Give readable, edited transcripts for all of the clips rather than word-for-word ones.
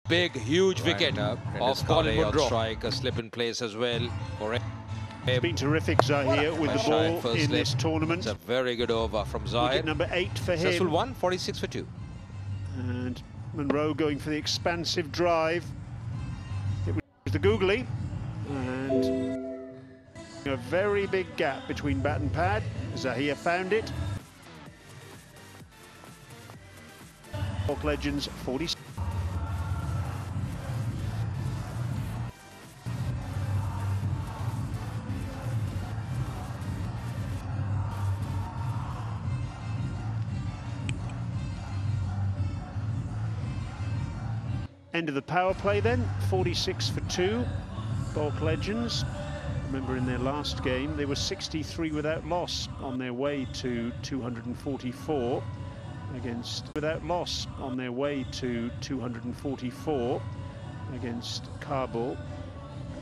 big, huge wicket of Colin on strike, a slip in place as well. It's been terrific, Zahir, with the ball in this tournament. It's a very good over from Zahir. Wicket number 8 for him. Successful one, 46 for 2. And Monroe going for the expansive drive. It was the googly. And a very big gap between bat and pad. Zahir found it. Balkh Legends 40. End of the power play then, 46 for 2. Balkh Legends. Remember in their last game they were 63 without loss on their way to 244 against on their way to 244 against Kabul.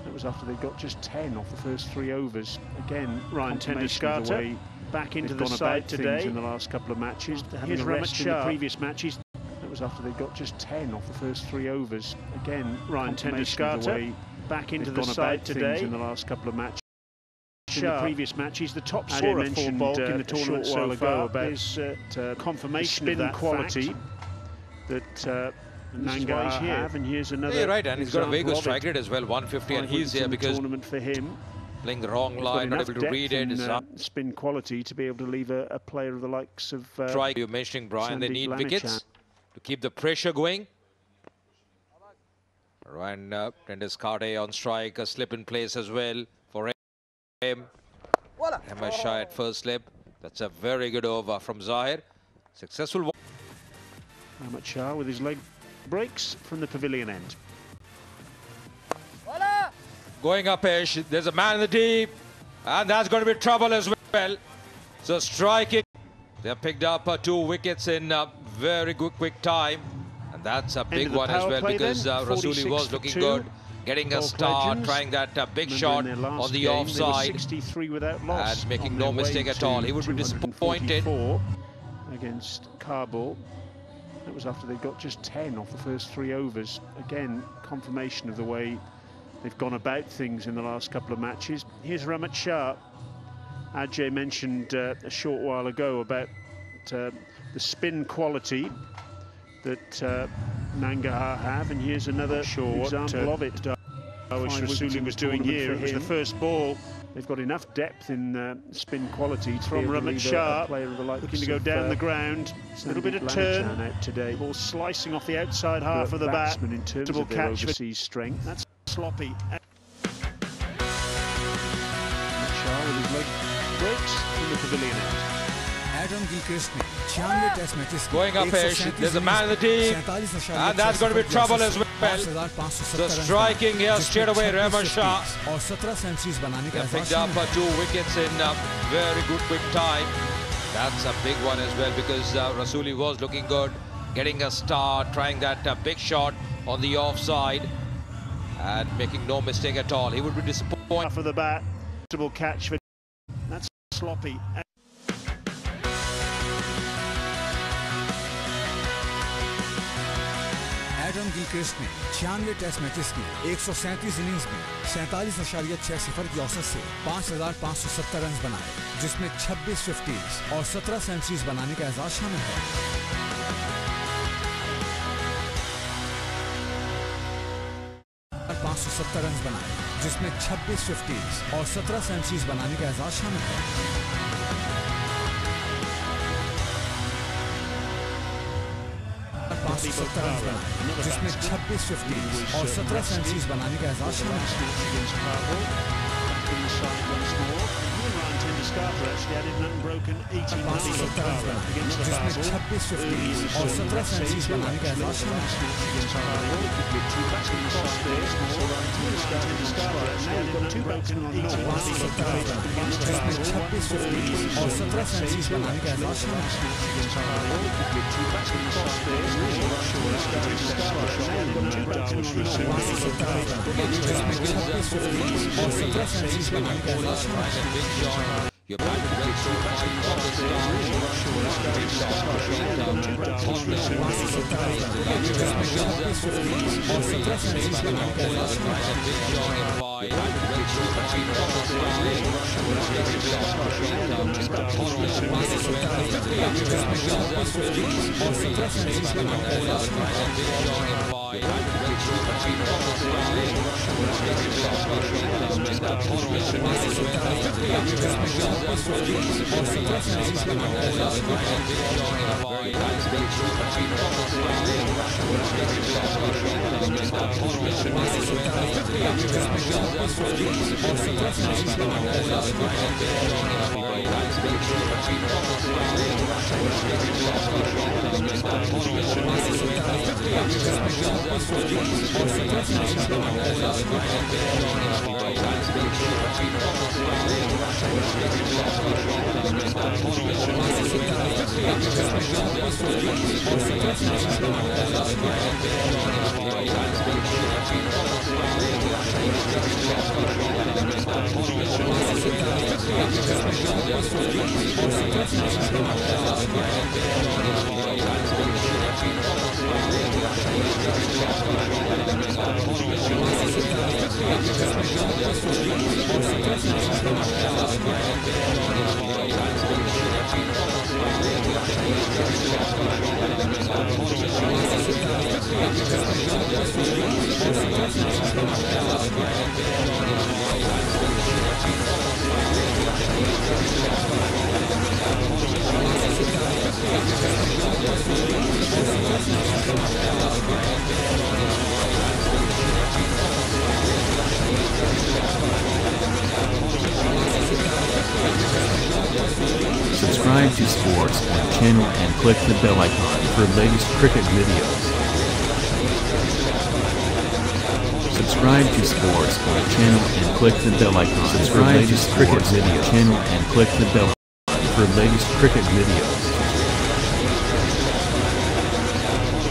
That was after they got just 10 off the first 3 overs. Again, Ryan Tenduskar back into the side today in the last couple of matches. Having a rest in the previous matches. That was after they got just 10 off the first 3 overs. Again, Ryan Tenduskar back into the side today in the last couple of matches. In the previous matches, the top scorer for Balkh in the tournament so far about his confirmation of that quality that Nangarhar have. And here's another. Yeah, right, and he's got a very good strike rate as well, 150, and he's here because tournament for him. Playing the wrong line, not able to read it. Spin quality to be able to leave a player of the likes of. Strike. You're mentioning, Brian, they need wickets to keep the pressure going. Ryan Tenduskar on strike, a slip in place as well for him. Ahmed Shah at first slip. That's a very good over from Zahir. Successful one. Ahmed Shah with his leg breaks from the pavilion end. Going up edge, there's a man in the deep, and that's going to be trouble as well. So striking. They have picked up 2 wickets in a very good quick time. And that's a big one as well because Rasuli was looking good, getting a start, trying that big shot on the offside 63 without loss and making no mistake at all. He would be disappointed. Against Kabul. That was after they got just 10 off the first 3 overs. Again, confirmation of the way they've gone about things in the last couple of matches. Here's Ahmed Shah. Ajay mentioned a short while ago about the spin quality that Nangarhar have, and here's another example of it. Rasuli was doing here. It was the first ball. They've got enough depth in spin quality from Ahmed Shah, looking to go down the ground. A little bit of turn out today. Ball slicing off the outside half of the bat. In terms of their overseas strength, that's sloppy. Ahmed Shah with his leg breaks in the pavilion end. Going up edge, there's a man in the deep, and that's going to be trouble as well. So striking here straight away, Ahmed Shah. They picked up 2 wickets in a very good quick time. That's a big one as well because Rasuli was looking good, getting a start, trying that big shot on the offside and making no mistake at all. He would be disappointed. For the bat, catch for that's sloppy. Adam Gilchrist ने 96 test matches में 137 innings में 47.60 की औसत से 5,570 run बनाए, जिसमें 26 fifties और 17 centuries बनाने का एजाज शामिल है। 570 रन बनाए, जिसमें 26 फिफ्टीज और 17 सेंचुरीज बनाने का एजाज शामिल है। जिसमें 26 फिफ्टीज और 17 सेंचुरीज बनाने का एजाज शामिल है। जिसमें 26 फिफ्टीज और 17 सेंचुरीज बनाने का एजाज शामिल है। जिसमें 26 फिफ्टीज और 17 सेंचुरीज बनाने का एजाज शामिल है। You're back. Subscribe to Sports Point channel and click the bell icon for latest cricket videos. Subscribe to Sports Point channel and click the bell icon for latest cricket video channel and click the bell icon for latest cricket videos.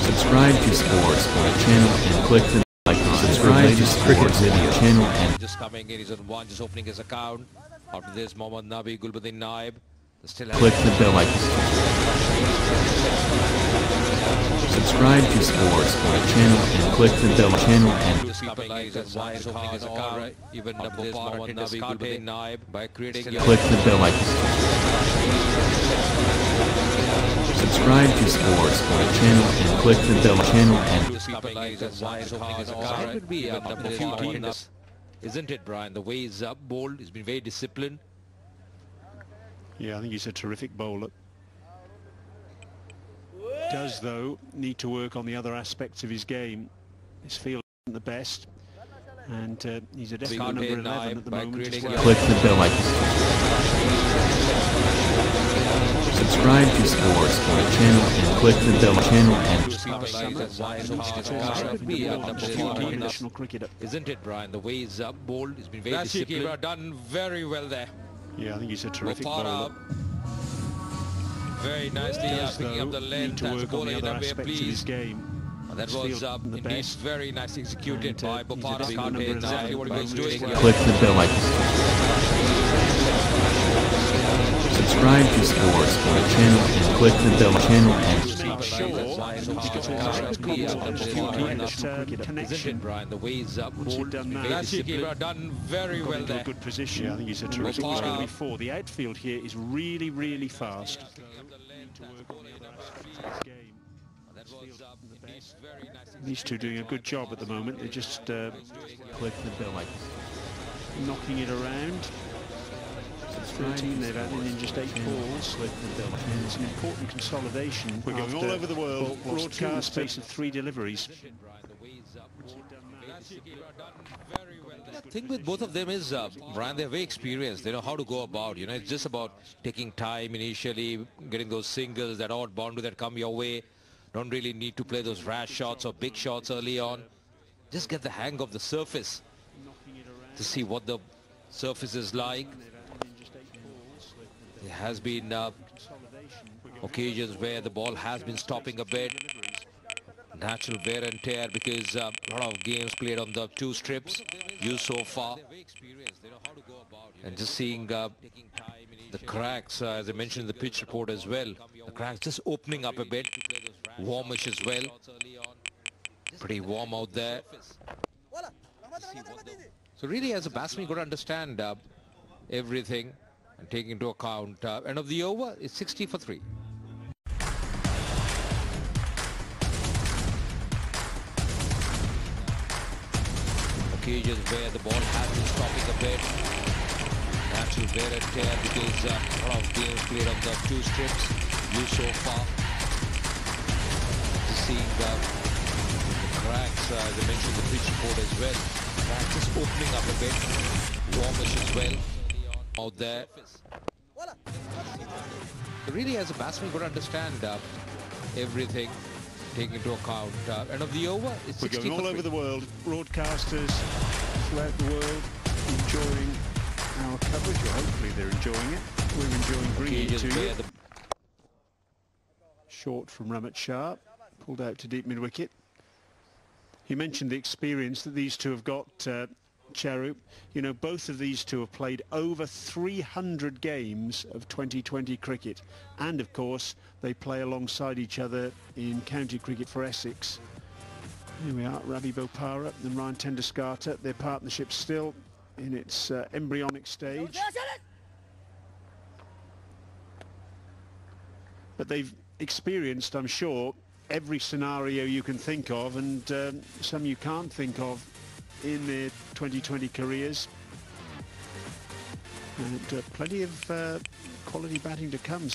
Subscribe to Sports Point channel and click the bell icon for latest cricket video channel and just coming in, he's on one, just opening his account. After this, Mohammad Nabi, Gulbuddin Naib. Click the bell icon. Subscribe to Sports Point channel and click the bell channel and even after this, Mohammad Nabi, Gulbuddin Naib by creating click the bell icon. Subscribe to Sports Point channel and click the bell channel and could be a few teams, isn't it, Brian? The way he's bowled, he's been very disciplined. Yeah, I think he's a terrific bowler. Does, though, need to work on the other aspects of his game. His field isn't the best, and he's a definite number 11 at the moment as well. Click the bell icon. Subscribe to Sports Point channel and click the bell channel and national cricketer. Isn't it, Brian? The way he's bowled, he's been very disciplined. Done very well there. Yeah, I think he's a terrific bowler. Very nicely picking up the length. That's a bowler in a way, please. That was indeed very nicely executed by Bopara. Can't hear exactly what he was doing. Click the bell icon. Subscribe to Sports Point channel and click the bell channel and isn't it, Brian? The way he's bowled, done very well there. Good position. Yeah, I think he's a terrific. He's going to be 4. The outfield here is really, really fast. These two doing a good job at the moment. They're just click the bell icon. Knocking it around. 13 they've added in just 8 balls. It's an important consolidation. We're going all over the world. Broadcast space of 3 deliveries. The thing with both of them is, Brian, they're very experienced. They know how to go about. You know, it's just about taking time initially, getting those singles, that odd boundary that come your way. Don't really need to play those rash shots or big shots early on. Just get the hang of the surface to see what the surface is like. There has been occasions where the ball has been stopping a bit. Natural wear and tear because a lot of games played on the 2 strips used so far. And just seeing The cracks, as I mentioned in the pitch report as well, the cracks just opening up a bit, warmish as well, pretty warm out there. So really, as a batsman, you've got to understand everything and take into account end of the over is 60 for 3. Occasions where the ball has been stopping a bit, natural wear and tear because a lot of games played on the 2 strips used so far. Just seeing the cracks, as I mentioned in the pitch report as well, cracks just opening up a bit, warmish as well out there. So really, as a batsman, you've got to understand everything, taking into account end of the over is 60 We're going all for 3. over the world, broadcasters throughout the world enjoying our coverage, or hopefully they're enjoying it. We're enjoying bringing it to you. Short from Ramat Shah, pulled out to deep mid-wicket. You mentioned the experience that these two have got, Charu. You know, both of these two have played over 300 games of 2020 cricket, and of course they play alongside each other in county cricket for Essex. Here we are, Ravi Bopara and Ryan Tenduskar. Their partnership still in its embryonic stage, but they've experienced, I'm sure, every scenario you can think of, and some you can't think of in their 2020 careers, and plenty of quality batting to come.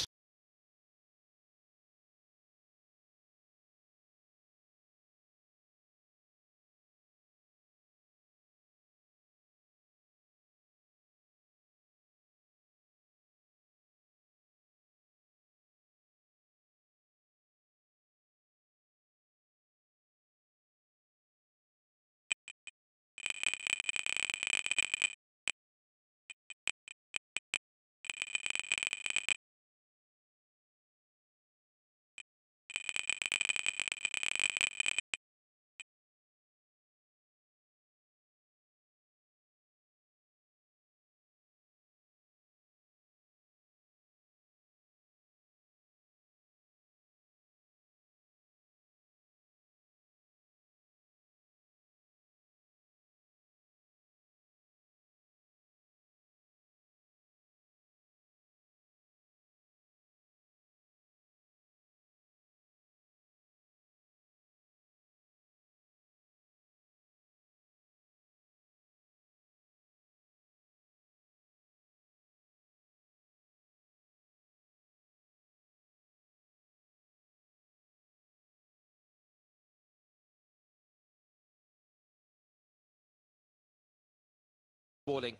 Bowling,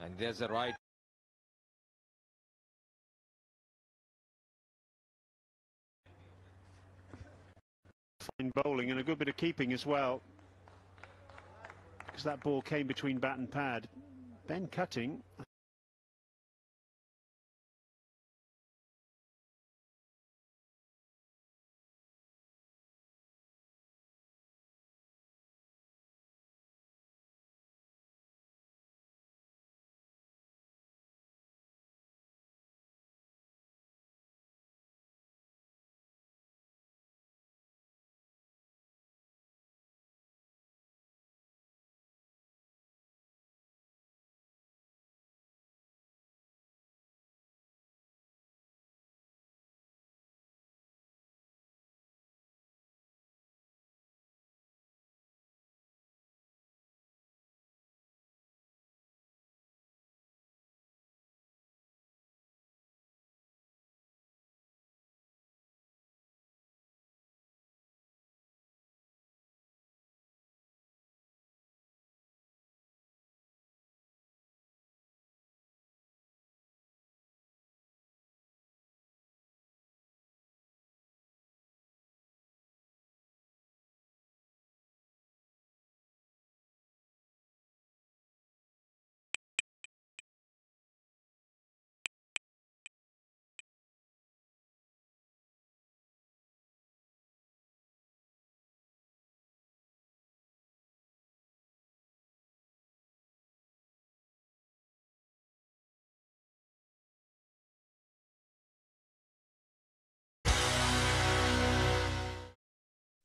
and there's a right. Fine bowling and a good bit of keeping as well, because that ball came between bat and pad. Ben Cutting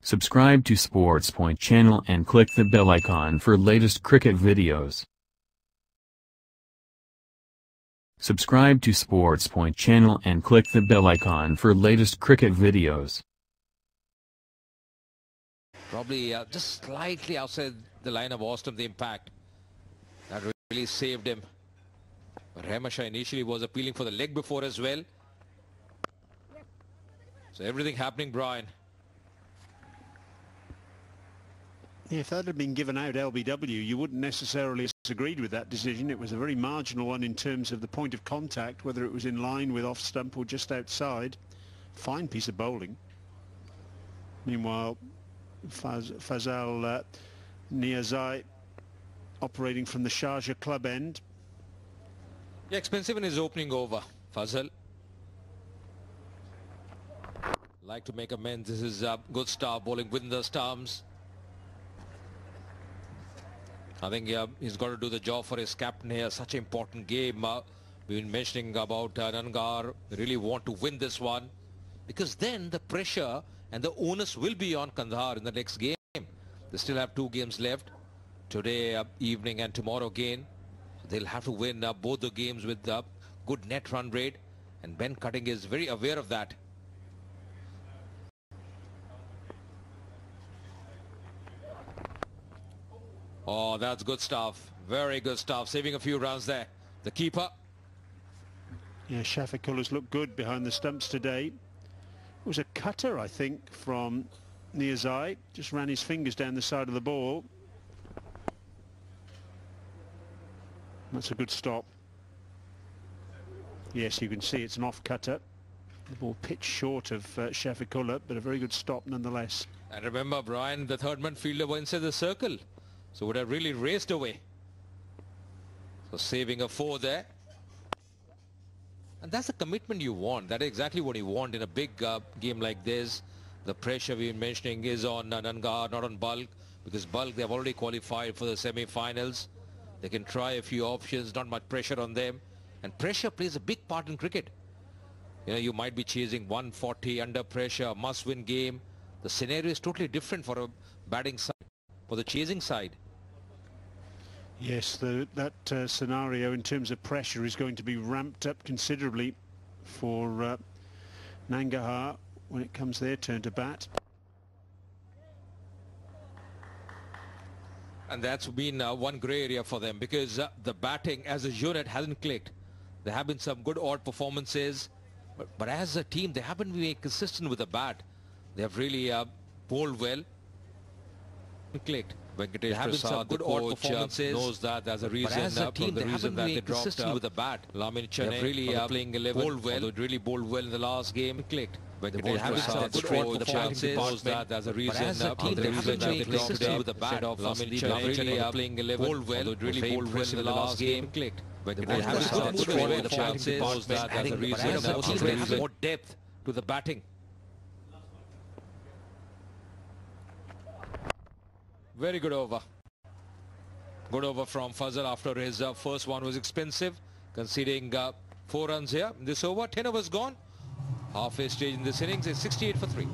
Subscribe to Sports Point channel and click the bell icon for latest cricket videos. Subscribe to Sports Point channel and click the bell icon for latest cricket videos. Probably just slightly outside the line of Austin, the impact. That really saved him. But Ramasha initially was appealing for the leg before as well. So everything happening, Brian. Yeah, if that had been given out LBW, you wouldn't necessarily have disagreed with that decision. It was a very marginal one in terms of the point of contact, whether it was in line with off stump or just outside. Fine piece of bowling. Meanwhile, Fazal Niazai operating from the Sharjah club end. Yeah, expensive in his opening over, Fazal. Like to make amends. This is good start bowling within the stumps. I think he's got to do the job for his captain here. Such an important game. We've been mentioning about Nangarhar. They really want to win this one, because then the pressure and the onus will be on Kandahar in the next game. They still have 2 games left, today evening and tomorrow again. So they'll have to win both the games with good net run rate, and Ben Cutting is very aware of that. Oh, that's good stuff. Very good stuff. Saving a few runs there. The keeper. Yeah, Shafiqullah's looked good behind the stumps today. It was a cutter, I think, from Niazai. Just ran his fingers down the side of the ball. That's a good stop. Yes, you can see it's an off cutter. The ball pitched short of Shafiqullah, but a very good stop nonetheless. And remember, Brian, the third man fielder was inside the circle, so would have really raced away. So saving a 4 there. And that's the commitment you want. That is exactly what you want in a big game like this. The pressure we've been mentioning is on Nangarhar, not on Balkh, because Balkh, they've already qualified for the semi-finals. They can try a few options, not much pressure on them. And pressure plays a big part in cricket. You know, you might be chasing 140 under pressure, a must-win game. The scenario is totally different for a batting side, for the chasing side. Yes, that scenario in terms of pressure is going to be ramped up considerably for Nangarhar when it comes their turn to bat. And that's been one grey area for them, because the batting as a unit hasn't clicked. There have been some good odd performances, but as a team they haven't been consistent with the bat. They have really bowled well. Clicked. Venkatesh Prasad, the coach, knows that there's a reason. But as a team, they haven't been consistent with the bat. Lamin Chennai really playing 11, bowled well. They really bowled well in the last game. Clicked. Venkatesh Prasad, the coach, knows that there's a reason. But as a team, they haven't been consistent with the bat. Lamin Chennai really playing 11, bowled well. They really bowled well in the last game. Clicked. Venkatesh Prasad, the coach, knows that there's a reason. But as a team, they have more depth to the batting. Very good over. Good over from Fazal after his first one was expensive, conceding 4 runs here. This over, 10 overs gone. Halfway stage in this innings is 68 for 3.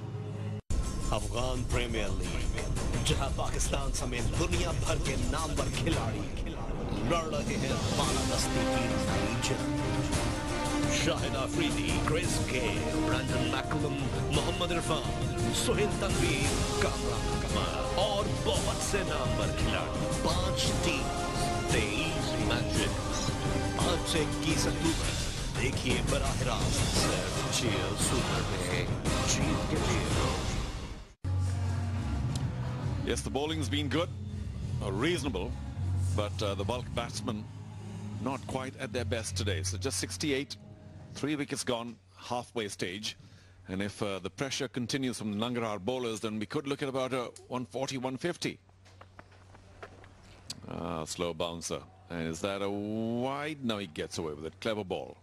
Afghan premier league, जहां पाकिस्तान समेत दुनिया भर के नामवर खिलाड़ी लड़ रहे हैं बालादस्ती की नई जंग। Shahid Afridi, Chris Gayle, Brendon McCullum, Mohammad Irfan, Sohail Tanvir, Kamran Kamal और बहुत से नामवर खिलाड़ी। 5 टीम, 23 मैचेस। आज से 21 अक्टूबर देखिए बराह रास्त सिर्फ जियो सुपर में जीत के लिए। Yes, the bowling's been good, reasonable, but the Balkh batsmen not quite at their best today. So just 68, 3 wickets gone, halfway stage. And if the pressure continues from the Nangarhar bowlers, then we could look at about a 140, 150. Slow bouncer. And is that a wide? No, he gets away with it. Clever ball.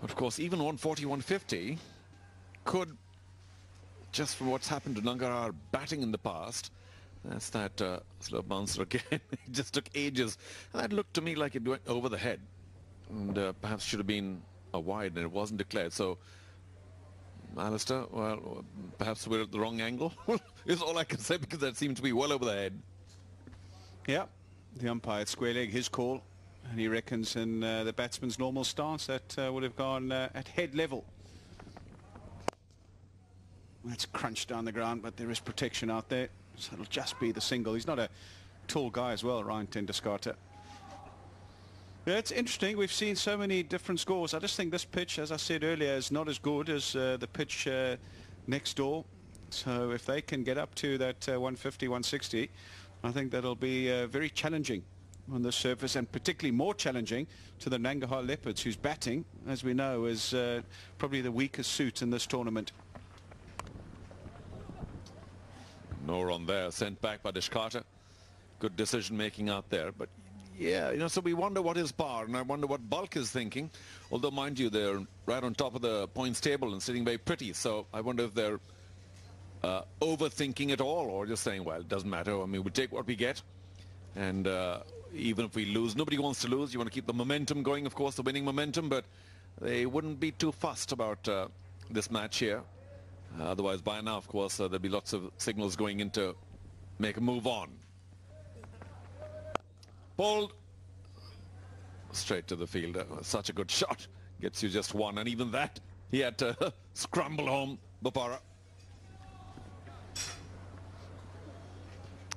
Of course, even 140, 150 could, just from what's happened to Nangarhar batting in the past, that's that slow bouncer again. It just took ages. And that looked to me like it went over the head. And perhaps should have been a wide, and it wasn't declared. So Alistair, well, perhaps we're at the wrong angle, is all I can say, because that seemed to be well over the head. Yeah, the umpire square leg, his call, and he reckons in the batsman's normal stance that would have gone at head level. That's crunched down the ground, but there is protection out there, so it'll just be the single. He's not a tall guy as well, Ryan ten Doeschate. Yeah, it's interesting. We've seen so many different scores. I just think this pitch, as I said earlier, is not as good as the pitch next door. So if they can get up to that 150, 160, I think that'll be very challenging on the surface, and particularly more challenging to the Nangarhar Leopards, whose batting, as we know, is probably the weakest suit in this tournament. No run there, sent back by Doeschate. Good decision making out there, but yeah, you know, so we wonder what is par, and I wonder what Balkh is thinking. Although, mind you, they're right on top of the points table and sitting very pretty, so I wonder if they're overthinking it all, or just saying, well, it doesn't matter. I mean, we take what we get, and even if we lose, nobody wants to lose. You want to keep the momentum going, of course, the winning momentum, but they wouldn't be too fussed about this match here. Otherwise, by now, of course, there'll be lots of signals going in to make a move on. Bowled straight to the fielder. Such a good shot. Gets you just one, and even that, he had to scramble home, Bopara. I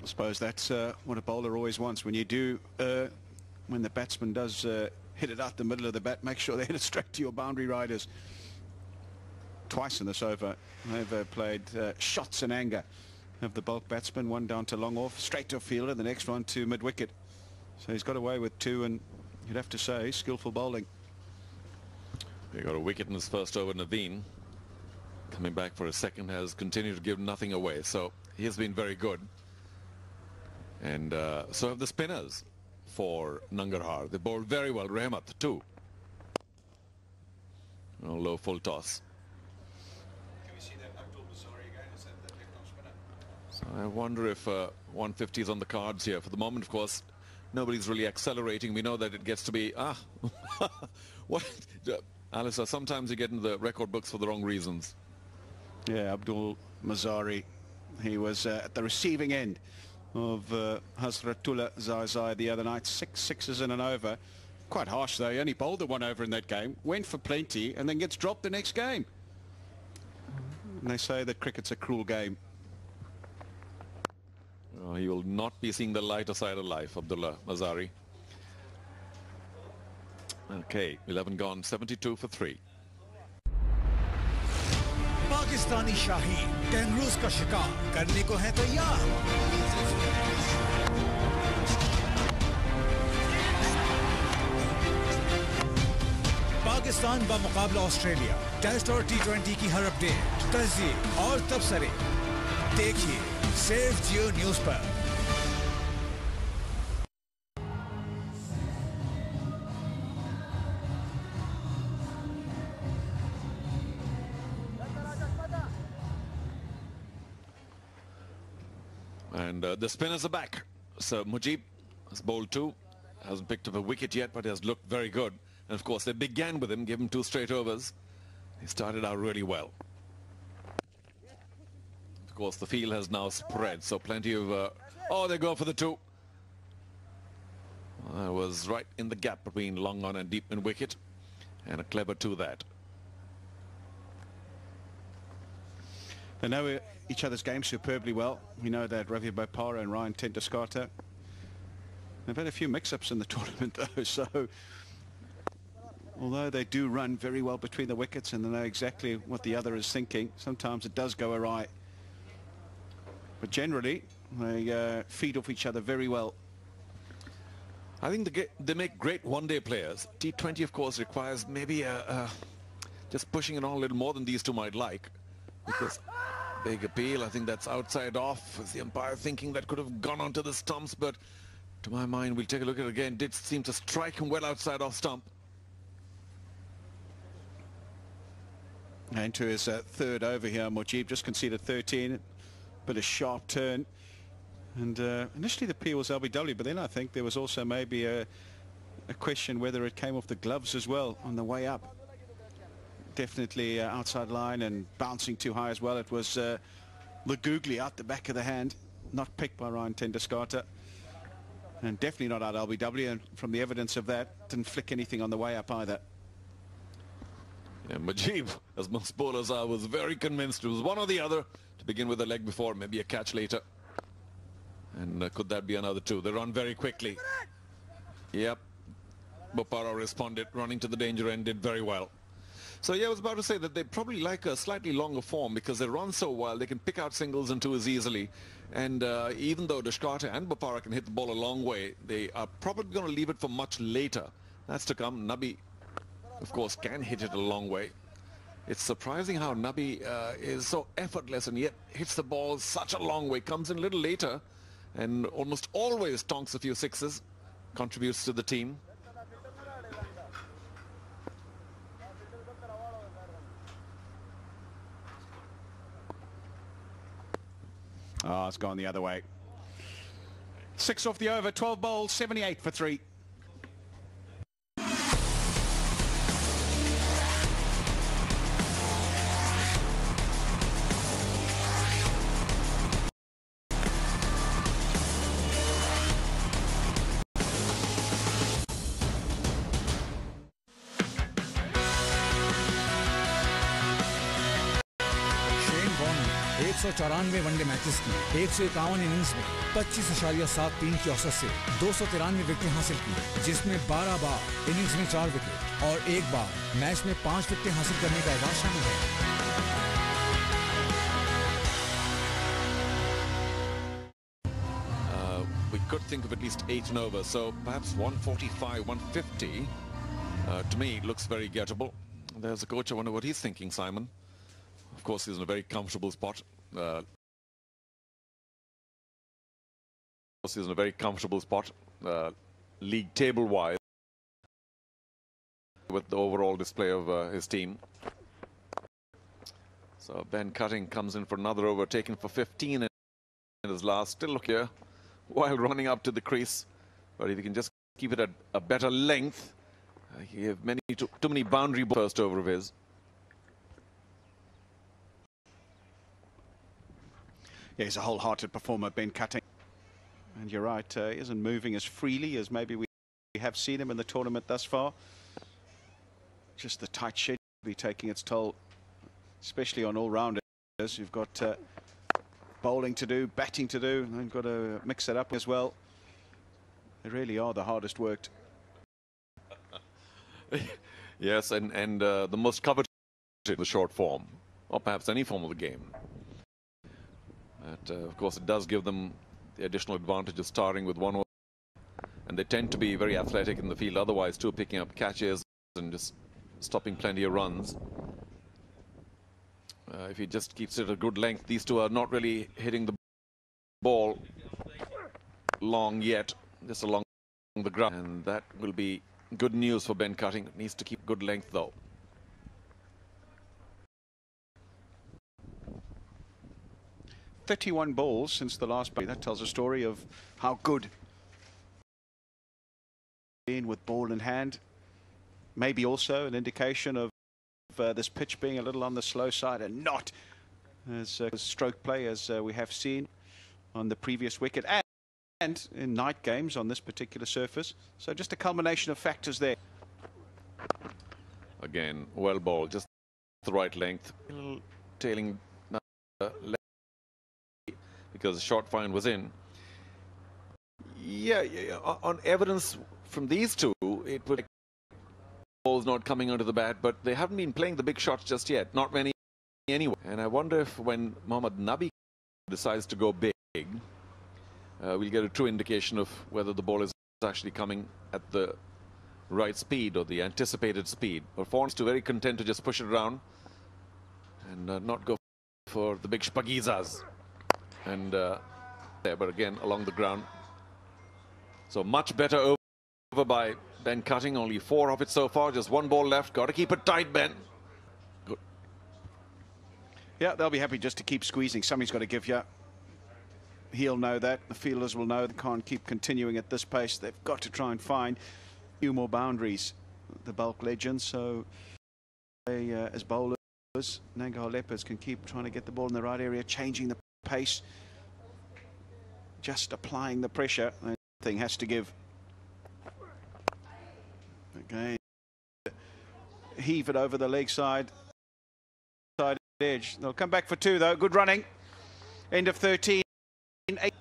suppose that's what a bowler always wants. When you do, when the batsman does hit it out the middle of the bat, make sure they hit it straight to your boundary riders. Twice in this over, they've played shots in anger of the Balkh batsman. One down to long off, straight to a fielder, the next one to mid-wicket. So he's got away with two, and you'd have to say skillful bowling. He got a wicket in his first over. Naveen, coming back for a second, has continued to give nothing away, so he has been very good. And so have the spinners for Nangarhar. They bowled very well. Rahmat too. Oh, low full toss. Can we see that Abdul Mazari again? Is that the left-arm spinner? So I wonder if 150 is on the cards here. For the moment, of course, nobody's really accelerating. We know that it gets to be what, Alistair, sometimes you get into the record books for the wrong reasons. Yeah, Abdul Mazari. He was at the receiving end of Hazratullah Zai the other night. 6 sixes in an over. Quite harsh, though. He only bowled the one over in that game, went for plenty, and then gets dropped the next game. And they say that cricket's a cruel game. Oh, he will not be seeing the lighter side of life, Abdullah Mazari. Okay, 11 gone, 72 for 3. Pakistani Shaheen kangaroos का शिकार करने को है तैयार। Pakistan बमुकाबला Australia test और T20 की हर update, तस्दीक और तबसरे देखिए सिर्फ जियो न्यूज पर। And the spinners are back. So Mujib has bowled 2, hasn't picked up a wicket yet, but has looked very good. And of course, they began with him, gave him 2 straight overs. He started out really well. Of course, the field has now spread, so plenty of... oh, they go for the 2. I was right in the gap between long on and deep in wicket, and a clever 2 that. They know each other's game superbly well. We know that Ravi Bopara and Ryan ten Doeschate. They've had a few mix-ups in the tournament, though, so although they do run very well between the wickets and they know exactly what the other is thinking, sometimes it does go awry. But generally, they feed off each other very well. I think they make great one-day players. T20, of course, requires maybe just pushing it on a little more than these two might like. Because big appeal, I think that's outside off. Is the umpire thinking that could have gone onto the stumps? But to my mind, we'll take a look at it again. Did seem to strike him well outside off stump. And to his third over here, Mujib just conceded 13. Bit of sharp turn. And initially the appeal was LBW, but then I think there was also maybe a question whether it came off the gloves as well on the way up. definitely outside line and bouncing too high as well. It was the googly out the back of the hand, not picked by Ryan ten Doeschate, and definitely not out LBW, and from the evidence of that, didn't flick anything on the way up either. Yeah, Mujib, as most bowlers are, was very convinced it was one or the other to begin with a leg before, maybe a catch later. And could that be another two? They run very quickly. Yep. Bopara responded, running to the danger end, did very well. So yeah, I was about to say that they probably like a slightly longer form because they run so well, they can pick out singles and twos easily. And even though Doeschate and Bopara can hit the ball a long way, they are probably going to leave it for much later. That's to come. Nabi, of course, can hit it a long way. It's surprising how Nabi is so effortless and yet hits the ball such a long way. Comes in a little later and almost always tonks a few sixes, contributes to the team. Oh, it's gone the other way. 6 off the over, 12 bowls, 78 for 3. One day matches की 151 innings में 25.73 की औसत से 293 विकेटें हासिल की, जिसमें 12 बार innings में 4 wicket और 1 बार मैच में 5 विकेटें हासिल करने का एजाज शामिल है। We could think of at least 8 and over, so perhaps 145, 150 to me looks very gettable. There's a coach. I wonder what he's thinking, Simon. Of course, he's in a very comfortable spot. He's in a very comfortable spot, league table-wise, with the overall display of his team. So Ben Cutting comes in for another over, taken for 15 in his last. Still look here, while running up to the crease. But if he can just keep it at a better length, he have too many boundary balls first over of his. Yeah, he's a wholehearted performer, Ben Cutting. And you're right, he isn't moving as freely as maybe we have seen him in the tournament thus far. Just the tight schedule will be taking its toll, especially on all-rounders. You've got bowling to do, batting to do, and then got to mix it up as well. They really are the hardest worked. Yes, and the most coveted in the short form, or perhaps any form of the game. But, of course, it does give them the additional advantage of starting with one over, and they tend to be very athletic in the field otherwise too, picking up catches and just stopping plenty of runs. If he just keeps it at a good length, these two are not really hitting the ball long yet, just along the ground, and that will be good news for Ben Cutting. It needs to keep good length though. .31 balls since the last play. That tells a story of how good in with ball in hand. Maybe also an indication of this pitch being a little on the slow side and not as stroke play as we have seen on the previous wicket and in night games on this particular surface. So just a culmination of factors there. Again, well bowled, just the right length. A little tailing left because the short fine was in. Yeah, on evidence from these two, it would balls not coming onto the bat, but they haven't been playing the big shots just yet. Not many anyway. And I wonder if when Mohammad Nabi decides to go big, we'll get a true indication of whether the ball is actually coming at the right speed or the anticipated speed. But Fawn's too very content to just push it around and not go for the big shpagizas. And there, but again, along the ground. So much better over by Ben Cutting. Only 4 of it so far. Just 1 ball left. Got to keep it tight, Ben. Good. Yeah, they'll be happy just to keep squeezing. Somebody's got to give you. He'll know that. The fielders will know they can't keep continuing at this pace. They've got to try and find a few more boundaries, the Balkh legends. So as bowlers. Nangarhar Leopards can keep trying to get the ball in the right area, changing the pace, just applying the pressure. That thing has to give. Again, heave it over the leg side edge. They'll come back for 2 though. Good running. End of 13. 8.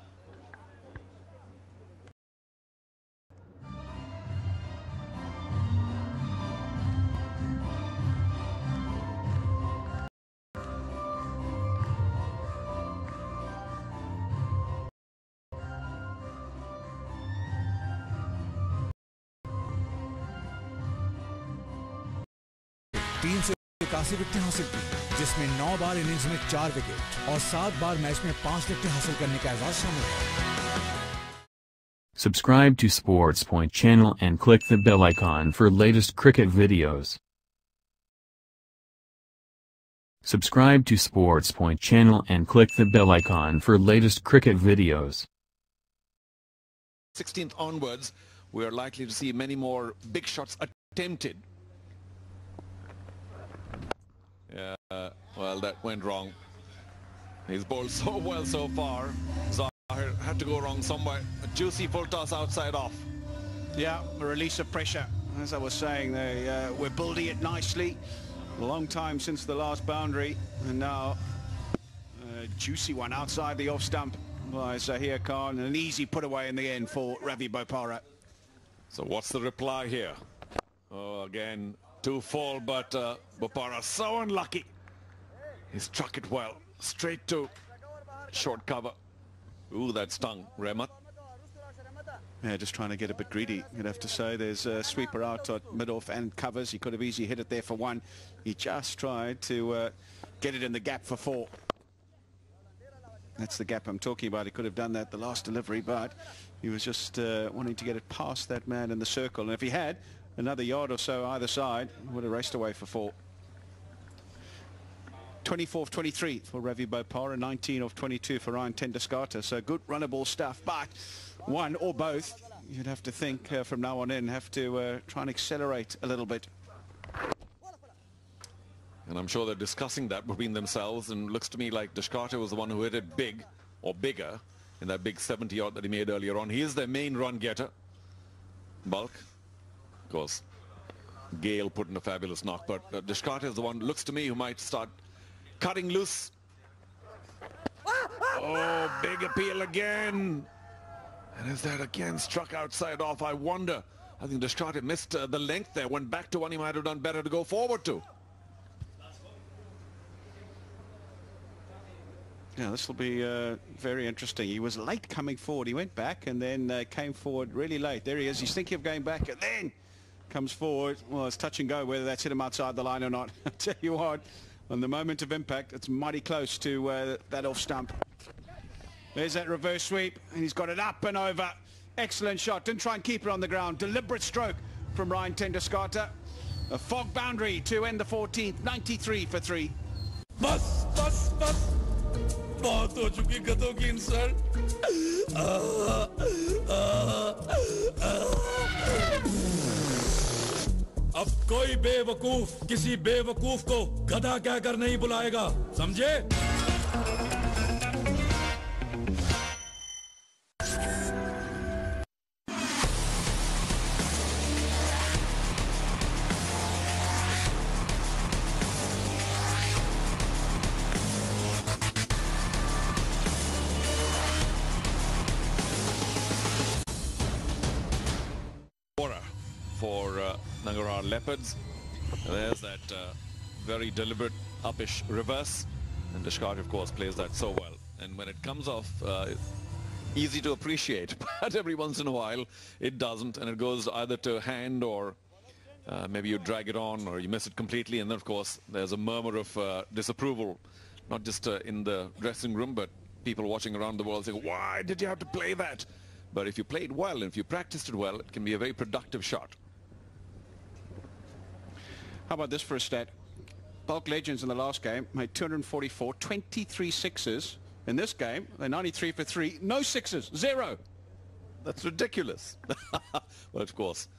Team से 81 विकेटें हासिल की, जिसमें 9 बार innings में 4 wicket और 7 बार match में 5 विकेटें हासिल करने का एजाज शामिल है। Subscribe to Sports Point channel and click the bell icon for latest cricket videos. Subscribe to Sports Point channel and click the bell icon for latest cricket videos. 16th onwards, we are likely to see many more big shots attempted. Yeah, well, that went wrong. He's bowled so well so far. Zahir had to go wrong somewhere. A juicy full toss outside off. Yeah, a release of pressure. As I was saying, we're building it nicely. A long time since the last boundary, and now a juicy one outside the off stump by Zahir Khan, and an easy put away in the end for Ravi Bopara. So what's the reply here? Oh, again, 2 full, but Bopara so unlucky. He struck it well, straight to short cover. Ooh, that stung. Rehmat. Yeah, just trying to get a bit greedy, you'd have to say. There's a sweeper out at mid-off and covers. He could have easily hit it there for 1. He just tried to get it in the gap for 4. That's the gap I'm talking about. He could have done that the last delivery, but he was just wanting to get it past that man in the circle. And if he had another yard or so either side, he would have raced away for 4. 24 of 23 for Ravi Bopara, 19 of 22 for Ryan Tenduskarter. So good runnable stuff, but one or both, you'd have to think from now on in, have to try and accelerate a little bit. And I'm sure they're discussing that between themselves, and looks to me like Tenduskarter was the one who hit it big or bigger in that big 70-odd that he made earlier on. He is their main run getter. Balkh, of course, Gale put in a fabulous knock, but Tenduskarter is the one, looks to me, who might start cutting loose. Oh, big appeal again. And is that again struck outside off? I wonder. I think Tenduskarter missed the length there, went back to one he might have done better to go forward to. Yeah, this will be very interesting. He was late coming forward. He went back and then came forward really late. There he is. He's thinking of going back and then comes forward. Well, it's touch and go whether that's hit him outside the line or not. I'll tell you what, on the moment of impact, it's mighty close to that off stump. There's that reverse sweep, and he's got it up and over. Excellent shot. Didn't try and keep it on the ground. Deliberate stroke from Ryan Tenduskarter. A fog boundary to end the 14th. 93 for 3. बस बस बस बहुत हो चुकी गधों की insult अब कोई बेवकूफ किसी बेवकूफ को गधा कहकर नहीं बुलाएगा समझे for Nangarhar Leopards. There's that very deliberate uppish reverse, and Tenduskarter of course plays that so well, and when it comes off easy to appreciate, but every once in a while it doesn't, and it goes either to hand or maybe you drag it on or you miss it completely, and then of course there's a murmur of disapproval, not just in the dressing room, but people watching around the world saying, why did you have to play that? But if you play it well and if you practiced it well, it can be a very productive shot. How about this for a stat? Balkh Legends in the last game made 244, 23 sixes. In this game, they're 93 for 3, no sixes, 0. That's ridiculous. Well, of course,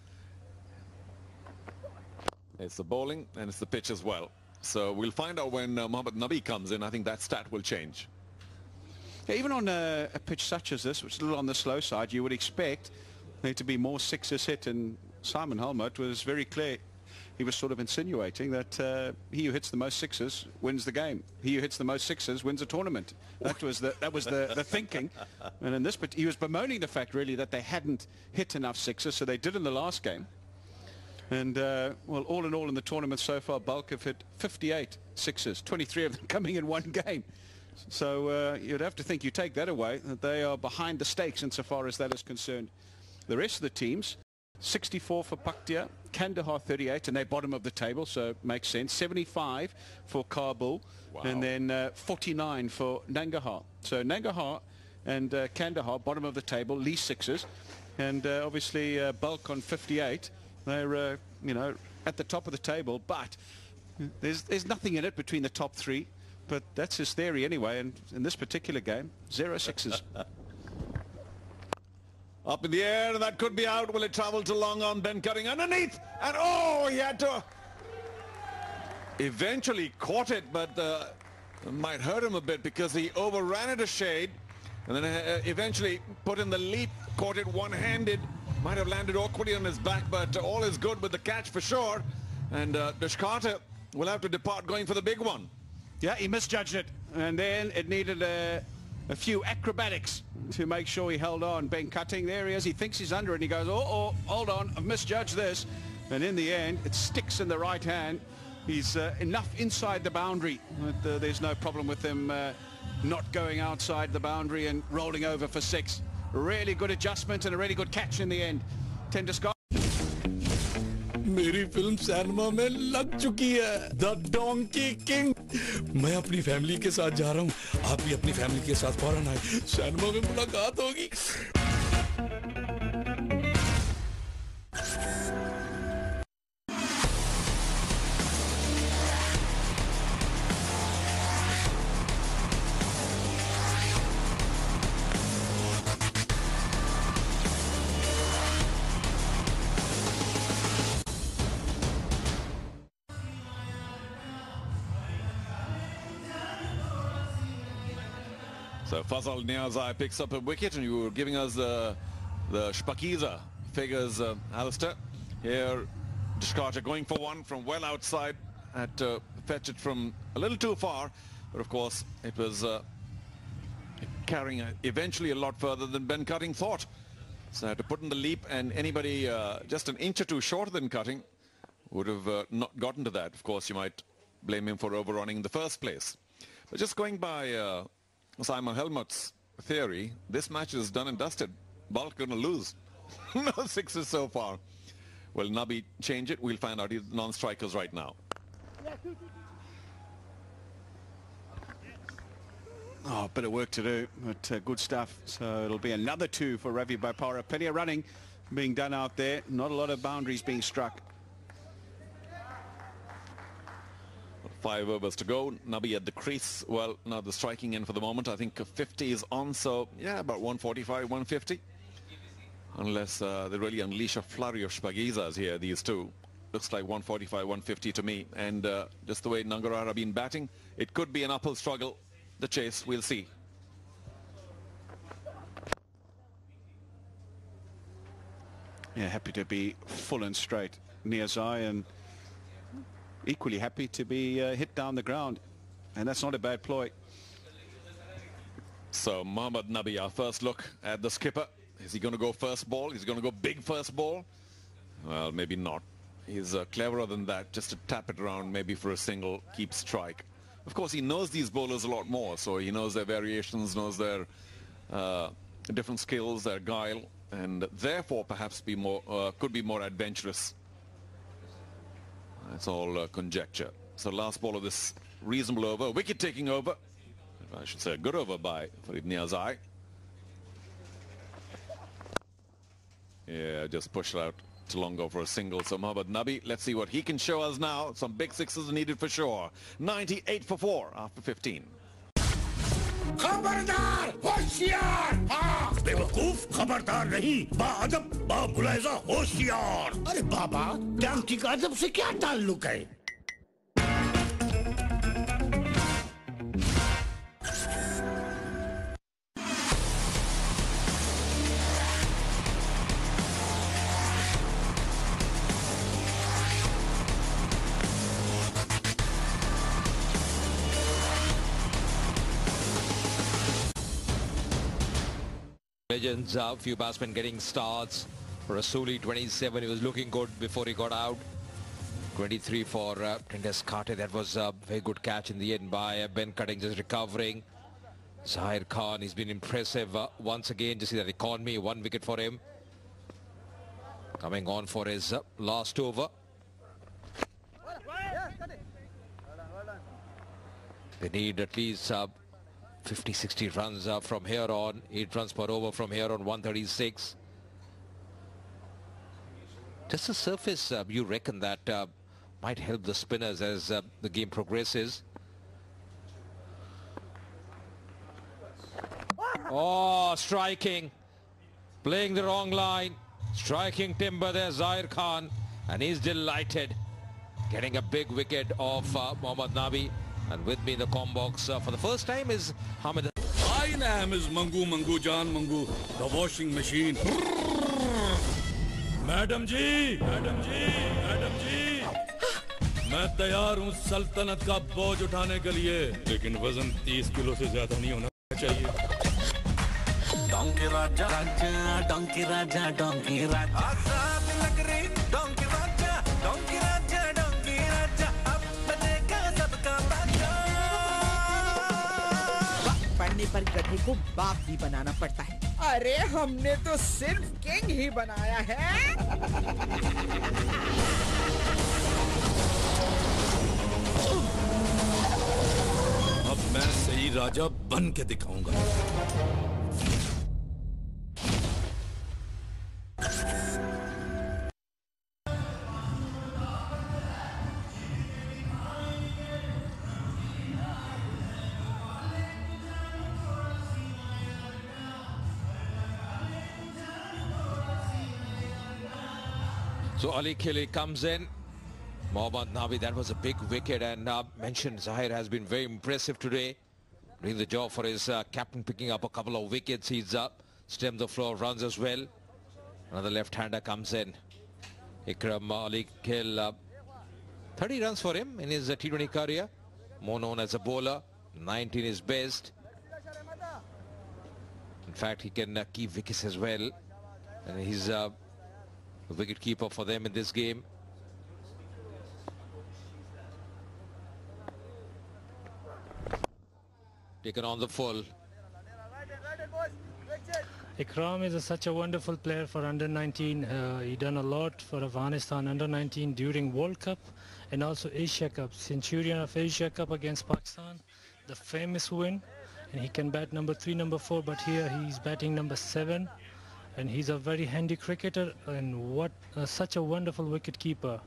It's the bowling and it's the pitch as well. So we'll find out when Mohammad Nabi comes in. I think that stat will change. Yeah, even on a pitch such as this, which is a little on the slow side, you would expect there to be more sixes hit, and Simon Helmut was very clear. He was sort of insinuating that he who hits the most sixes wins the game. He who hits the most sixes wins a tournament. That was the thinking. And in this, but he was bemoaning the fact really that they hadn't hit enough sixes, so they did in the last game. And well, all in all in the tournament so far, Balkh have hit 58 sixes, 23 of them coming in one game. So you'd have to think, you take that away, that they are behind the stakes insofar as that is concerned. The rest of the teams, 64 for Paktia, Kandahar 38, and they're bottom of the table, so it makes sense. 75 for Kabul, wow. And then 49 for Nangarhar. So Nangarhar and Kandahar, bottom of the table, least sixes. And obviously Balkh on 58. They're, you know, at the top of the table, but there's nothing in it between the top three. But that's his theory anyway, and in this particular game, 0 sixes. Up in the air, and that could be out. Will it travel to long on? Ben Cutting underneath, and oh, he had to eventually caught it, but it might hurt him a bit because he overran it a shade, and then eventually put in the leap, caught it one-handed. Might have landed awkwardly on his back, but all is good with the catch for sure. And Deshkarte will have to depart going for the big one. Yeah, he misjudged it, and then it needed a few acrobatics to make sure he held on. Ben Cutting, there he is. He thinks he's under it, and he goes, oh, hold on, I've misjudged this. And in the end, it sticks in the right hand. He's enough inside the boundary that there's no problem with him not going outside the boundary and rolling over for 6. Really good adjustment and a really good catch in the end. Tenduscar. मेरी film cinema में लग चुकी है the donkey king मैं अपनी family के साथ जा रहा हूँ आप भी अपनी फैमिली के साथ फौरन आए सिनेमा में मुलाकात होगी So Fazal Niazai picks up a wicket, and you were giving us the Shpakiza figures, Alistair. Here, Deshkarte going for one from well outside, had to fetch it from a little too far, but of course it was carrying eventually a lot further than Ben Cutting thought. So had to put in the leap, and anybody just an inch or two shorter than Cutting would have not gotten to that. Of course, you might blame him for overrunning in the first place. But just going by Simon Helmut's theory, this match is done and dusted. Balkh going to lose. No sixes so far. Will Nabi change it? We'll find out. He's non-strikers right now. Oh, a bit of work to do, but good stuff. So it'll be another 2 for Ravi Bopara. Plenty of running being done out there. Not a lot of boundaries being struck. 5 overs to go. Nabi at the crease. Well, now the striking end for the moment. I think 50 is on, so yeah, about 145, 150. Unless they really unleash a flurry of Shpagizas here, these two. Looks like 145, 150 to me. And just the way Nangarhar have been batting, it could be an uphill struggle. The chase, we'll see. Yeah, happy to be full and straight. Niazai, and equally happy to be hit down the ground, and that's not a bad ploy. So Mohammad Nabi, our first look at the skipper. Is he going to go first ball? Is he going to go big first ball? Well, maybe not. He's cleverer than that, just to tap it around maybe for a single, keep strike. Of course, he knows these bowlers a lot more, so he knows their variations, knows their different skills, their guile, and therefore perhaps be more could be more adventurous. It's all conjecture. So last ball of this reasonable over, wicket taking over. I should say a good over by Farid Niazai. Yeah, just pushed out to long go for a single. So Mohammad Nabi, let's see what he can show us now. Some big sixes needed for sure. 98 for 4 after 15. खबरदार होशियार हाँ बेवकूफ खबरदार नहीं, बाअदब, बामुलाहिजा, होशियार। अरे बाबा, डंकी का अदब से क्या ताल्लुक है? Legends, a few batsmen getting starts. Rasuli 27, he was looking good before he got out. 23 for Nangarhar. That was a very good catch in the end by Ben Cutting, just recovering. Zahir Khan, he's been impressive once again. Just see that economy, 1 wicket for him. Coming on for his last over. They need at least 50-60 runs from here on. 8 runs per over from here on, 136. Just the surface, you reckon that might help the spinners as the game progresses. Oh, striking. Playing the wrong line. Striking timber there, Zahir Khan. And he's delighted. Getting a big wicket of Mohammad Nabi. And with me in the comm box for the first time is Hamid. My name is Mangu Jan Mangu, the washing machine. Madam ji, मैं तैयार हूँ सल्तनत का बोझ उठाने के लिए, लेकिन वजन 30 किलो से ज्यादा नहीं होना चाहिए। डोंकी राजा, डोंकी राजा, डोंकी राजा। आजाद लग रही डोंकी राजा, डोंकी राजा, डोंकी राजा। अब बजेगा सबका बाजा। पढ़ने पर गधे को बाप भी बनाना पड़ता है। अरे हमने तो सिर्फ किंग ही बनाया है। अब मैं सही राजा बन के दिखाऊंगा। So Ali Khili comes in. Mohammad Nabi, that was a big wicket, and mentioned Zahir has been very impressive today. Doing the job for his captain, picking up a couple of wickets. He's stemmed the floor of runs as well. Another left-hander comes in. Ikram Ali Khil, 30 runs for him in his T20 career. More known as a bowler. 19 is best. In fact, he can keep wickets as well. And he's a wicket keeper for them in this game. Taken on the full. Ikram is such a wonderful player for under-19. He done a lot for Afghanistan under-19 during World Cup and also Asia Cup. Centurion of Asia Cup against Pakistan, the famous win. And he can bat number 3, number 4, but here he's batting number 7. And he's a very handy cricketer, and what such a wonderful wicket keeper.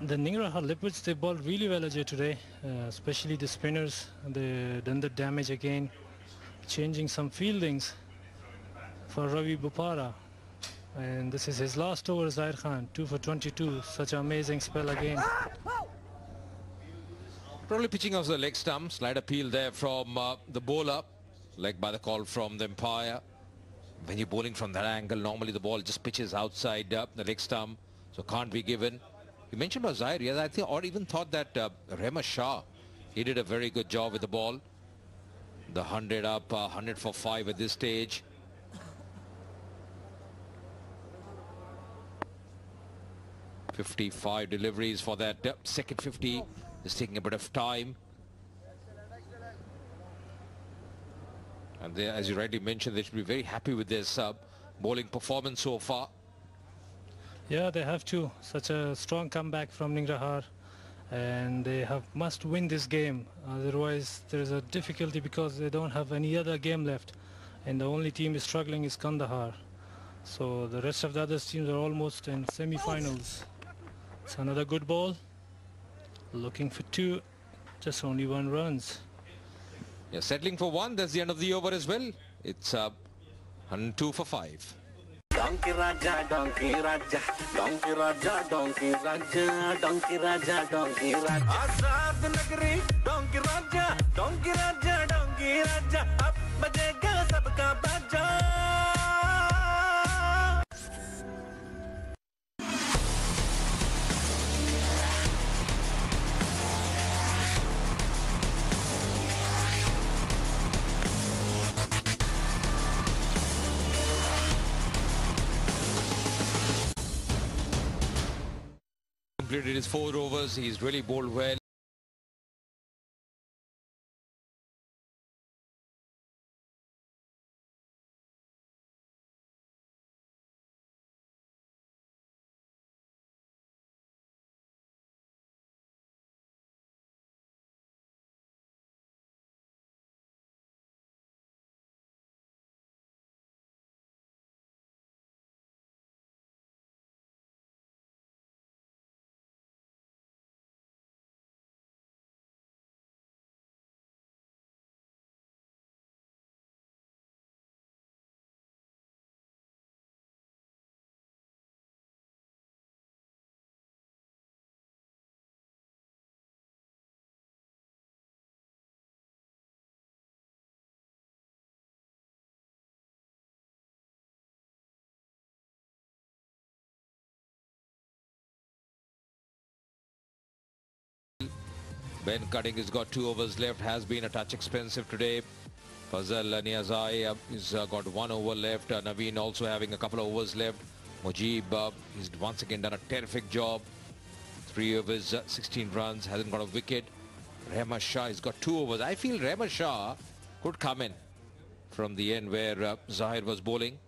The Nangarhar Leopards, they bowled really well today, especially the spinners. They done the damage again, changing some fieldings for Ravi Bupara. And this is his last over, Zahir Khan, 2 for 22. Such an amazing spell again. Probably pitching off the leg stump. Slight appeal there from the bowler. Leg by the call from the umpire. When you're bowling from that angle, normally the ball just pitches outside the leg stump, so can't be given. You mentioned about Zahir, yes, I think, or even thought that Rehman Shah, he did a very good job with the ball. The 100 up, 100 for 5 at this stage. .55 deliveries for that second 50. It's taking a bit of time. And they, as you rightly mentioned, they should be very happy with this bowling performance so far. Yeah, they have to. Such a strong comeback from Nangarhar, and they must win this game. Otherwise, there is a difficulty because they don't have any other game left, and the only team is struggling is Kandahar. So the rest of the other teams are almost in semi-finals. It's another good ball. Looking for 2, just only 1 runs. Yeah, settling for 1. That's the end of the over as well. It's and 2 for 5. Donkey Raja, Donkey Raja, Donkey Raja, Donkey Raja, Donkey Raja, Donkey Raja. Azad Nagari, Donkey Raja, Donkey Raja, Donkey Raja. Ab bajega sabka baja. Completed his 4 overs. He's really bowled well. Ben Cutting has got 2 overs left, has been a touch expensive today. Fazal Niazai has got 1 over left. Naveen also having a couple of overs left. Mujib he's once again done a terrific job. 3 overs, 16 runs, hasn't got a wicket. Rahman Shah has got 2 overs. I feel Rahman Shah could come in from the end where Zahir was bowling.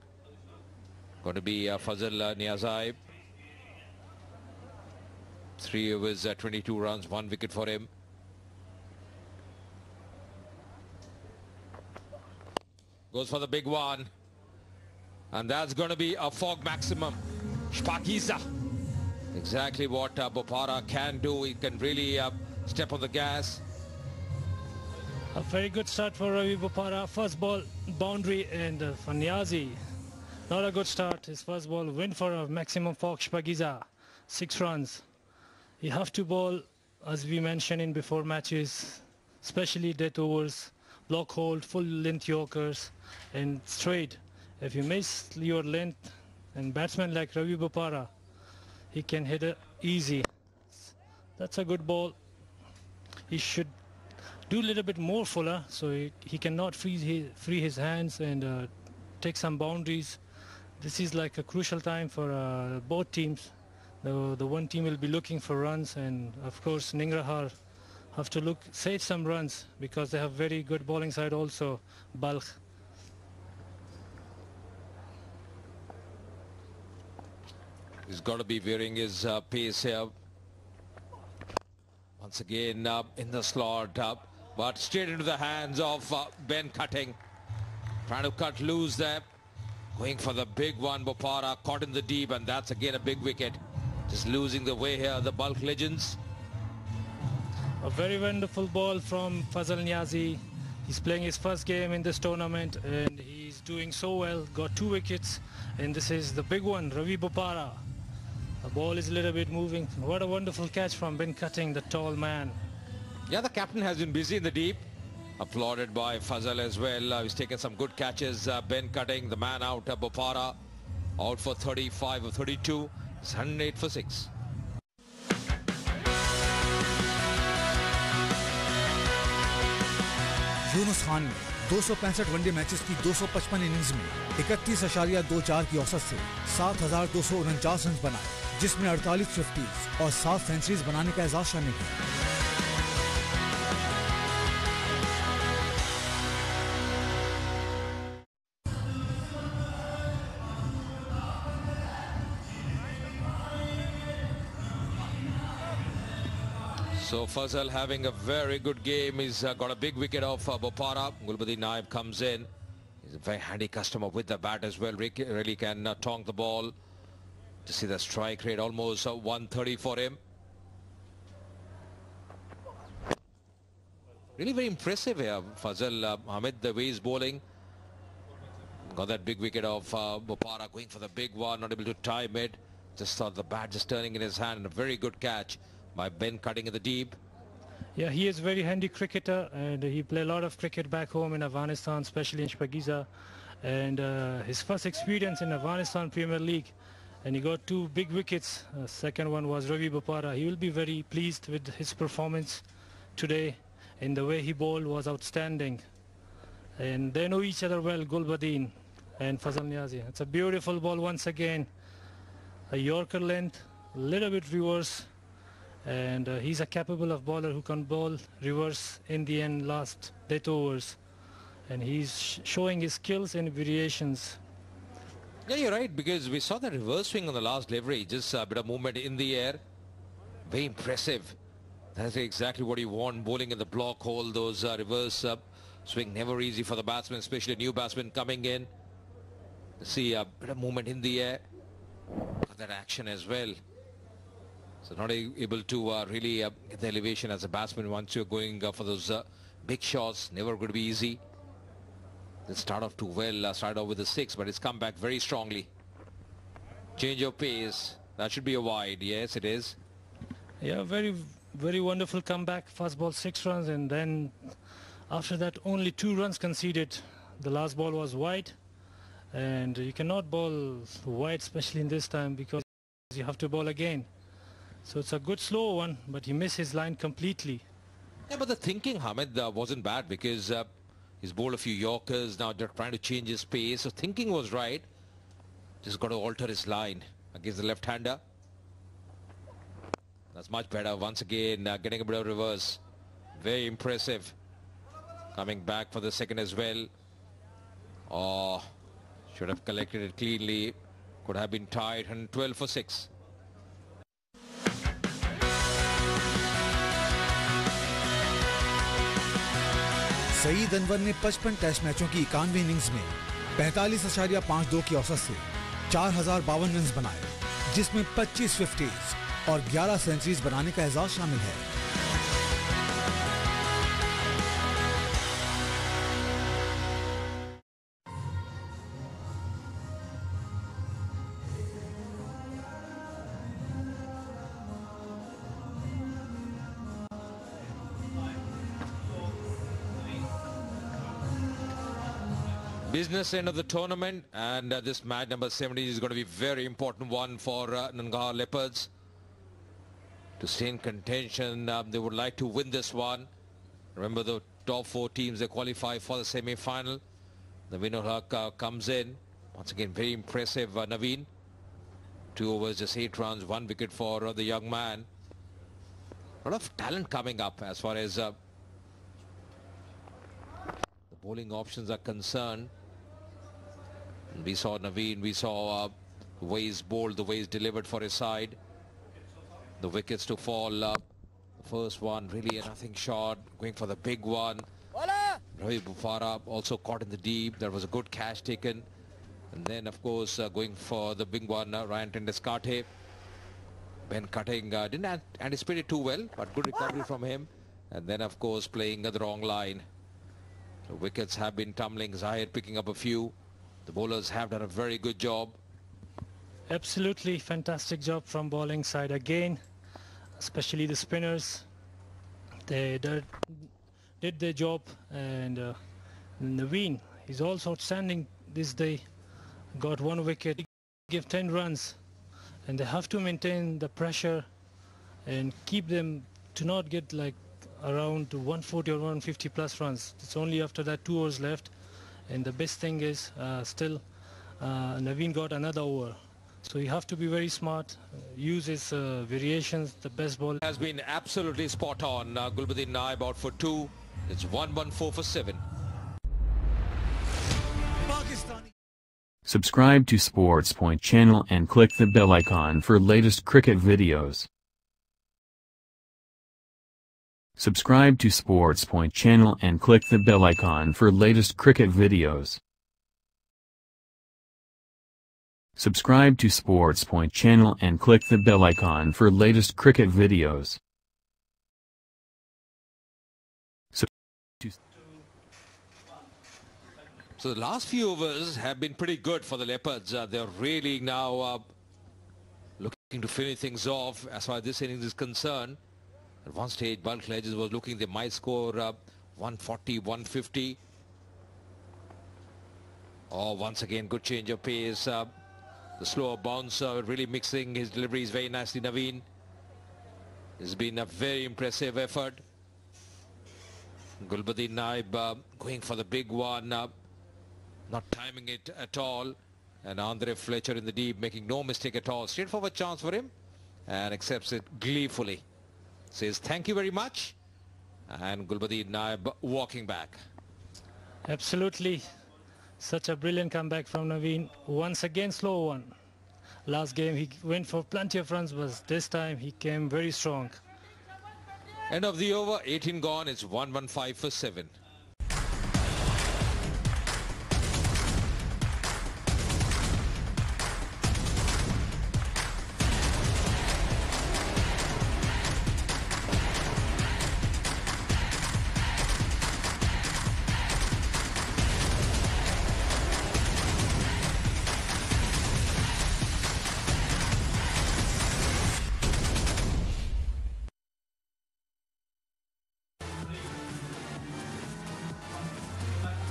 Going to be Fazal Niazai. 3 overs, 22 runs, 1 wicket for him. Goes for the big one. And that's going to be a fog maximum. Shpakiza. Exactly what Bopara can do. He can really step on the gas. A very good start for Ravi Bopara. First ball, boundary, and for Niazi. Not a good start. His first ball went for a maximum fog. Shpakiza. 6 runs. You have to bowl, as we mentioned in before matches, especially death overs, block hold, full length yorkers, and straight. If you miss your length, and batsman like Ravi Bopara, he can hit it easy. That's a good ball. He should do a little bit more fuller, so he cannot free his hands and take some boundaries. This is like a crucial time for both teams. The one team will be looking for runs, and of course Nangarhar have to save some runs because they have very good bowling side also, Balkh. He's got to be varying his pace here. Once again in the slot, but straight into the hands of Ben Cutting. Trying to cut loose there. Going for the big one, Bopara caught in the deep, and that's again a big wicket. Just losing the way here, the Balkh legends. A very wonderful ball from Fazal Niazi. He's playing his first game in this tournament and he's doing so well. Got 2 wickets, and this is the big one, Ravi Bopara. The ball is a little bit moving. What a wonderful catch from Ben Cutting, the tall man. Yeah, the captain has been busy in the deep. Applauded by Fazal as well. He's taken some good catches. Ben Cutting, the man out. Bopara out for 35 of 32. It's 108 for 6. Yunus Khan ने 265 one day matches की 255 innings में 31.24 की औसत से 7,249 run बनाए, जिसमें 48 fifties और 7 centuries बनाने का एजाज शामिल है। So Fazal having a very good game. He's got a big wicket off Bopara. Gulbadi Naib comes in. He's a very handy customer with the bat as well. Really can tonk the ball. To see the strike rate, almost 130 for him. Really very impressive here, Fazal Ahmed, the way he's bowling. Got that big wicket of Bopara going for the big one, not able to time it. Just thought the bat just turning in his hand, and a very good catch by Ben cutting in the deep. Yeah, he is a very handy cricketer, and he played a lot of cricket back home in Afghanistan, especially in Shpagiza. And his first experience in Afghanistan Premier League, and he got 2 big wickets. Second one was Ravi Bopara. He will be very pleased with his performance today, and the way he bowled was outstanding. And they know each other well, Gulbadin and Fazal Niazi. It's a beautiful ball once again. A Yorker length, a little bit reverse, and he's a capable of bowler who can bowl reverse in the end last death overs. And he's showing his skills and variations. Yeah, you're right, because we saw the reverse swing on the last delivery, just a bit of movement in the air. Very impressive. That's exactly what you want, bowling in the block hole. Those reverse swing, never easy for the batsman, especially a new batsman coming in. See a bit of movement in the air. Got that action as well. So not able to really get the elevation as a batsman once you're going for those big shots. Never going to be easy. Didn't start off too well, started off with a 6, but it's come back very strongly. Change of pace. That should be a wide. Yes, it is. Yeah, very wonderful comeback. First ball 6 runs, and then after that only 2 runs conceded. The last ball was wide, and you cannot bowl wide, especially in this time, because you have to bowl again. So it's a good slow one, but he missed his line completely. Yeah, but the thinking, Hamid, wasn't bad, because he's bowled a few Yorkers. Now they're trying to change his pace. So thinking was right. Just got to alter his line against the left-hander. That's much better. Once again, getting a bit of reverse. Very impressive. Coming back for the second as well. Oh, should have collected it cleanly. Could have been tied. 112 for 6. Saeed Anwar ने 55 test मैचों की 91 innings में 45.52 की औसत से 4052 run बनाए, जिसमें 25 50s और 11 सेंचुरीज बनाने का एजाज शामिल है। Business end of the tournament, and this match number 70 is going to be a very important one for Nangarhar Leopards. To stay in contention, they would like to win this one. Remember, the top 4 teams, they qualify for the semi-final. The winner comes in. Once again, very impressive, Naveen. 2 overs, just 8 runs, 1 wicket for the young man. A lot of talent coming up as far as the bowling options are concerned. We saw Naveen, we saw the way he's bowled, the way he's delivered for his side. The wickets to fall. The first one, really a nothing shot, going for the big one. Ravi Bopara also caught in the deep. There was a good catch taken. And then, of course, going for the big one, Ryan Tendeskate. Ben cutting, didn't anticipate it too well, but good recovery from him. And then, of course, playing the wrong line. The wickets have been tumbling. Zahir picking up a few. The bowlers have done a very good job. Absolutely fantastic job from bowling side again, especially the spinners. They did their job, and Naveen is also outstanding this day. Got 1 wicket, give 10 runs, and they have to maintain the pressure and keep them to not get like around 140 or 150 plus runs. It's only after that 2 overs left, and the best thing is still Naveen got another over. So you have to be very smart, use his variations, the best ball. Has been absolutely spot on. Gulbadin Naib out for 2. It's 114 for 7. Subscribe to Sports Point channel and click the bell icon for latest cricket videos. Subscribe to Sports Point channel and click the bell icon for latest cricket videos. Subscribe to Sports Point channel and click the bell icon for latest cricket videos. So the last few overs have been pretty good for the Leopards. They're really now looking to finish things off as far as this innings is concerned. At one stage, Balkh Legends was looking they might score 140, 150. Oh, once again, good change of pace. The slower bounce, really mixing his deliveries very nicely, Naveen. It's been a very impressive effort. Gulbuddin Naib going for the big one, not timing it at all. And Andre Fletcher in the deep, making no mistake at all. Straightforward chance for him and accepts it gleefully. Says thank you very much. And Gulbuddin Naib walking back. Absolutely. Such a brilliant comeback from Naveen. Once again, slow one. Last game he went for plenty of runs, but this time he came very strong. End of the over, 18 gone. It's 115 for 7.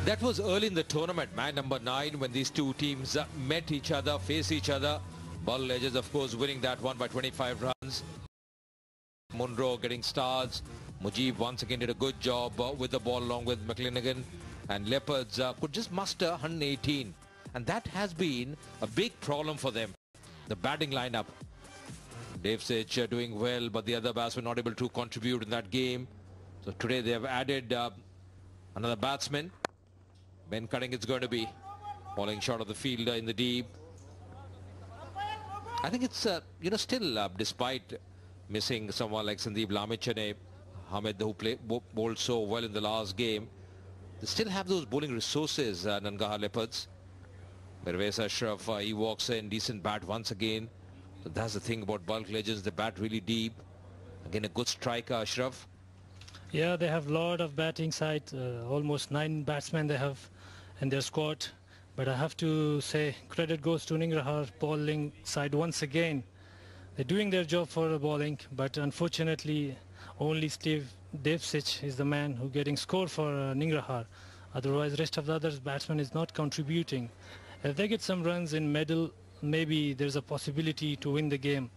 That was early in the tournament, match number 9, when these two teams met each other, faced each other. Balkh Legends, of course, winning that one by 25 runs. Munro getting stars. Mujib once again did a good job with the ball along with McLennigan. And Leopards could just muster 118. And that has been a big problem for them. The batting lineup. Dave Sitch doing well, but the other batsmen not able to contribute in that game. So today they have added another batsman. Ben Cutting it's going to be. Bowling shot of the fielder in the deep. I think it's, still despite missing someone like Sandeep Lamichhane, Hamid who bowled so well in the last game, they still have those bowling resources, Nangarhar Leopards. Mirwais Ashraf, he walks in, decent bat once again. So that's the thing about Balkh Legends, they bat really deep. Again, a good striker, Ashraf. Yeah, they have a lot of batting side, almost 9 batsmen they have in their squad. But I have to say credit goes to Nangarhar bowling side once again. They're doing their job for the bowling, but unfortunately only Dave Sitch is the man who getting score for Nangarhar. Otherwise rest of the others batsmen is not contributing. If they get some runs in middle, maybe there's a possibility to win the game.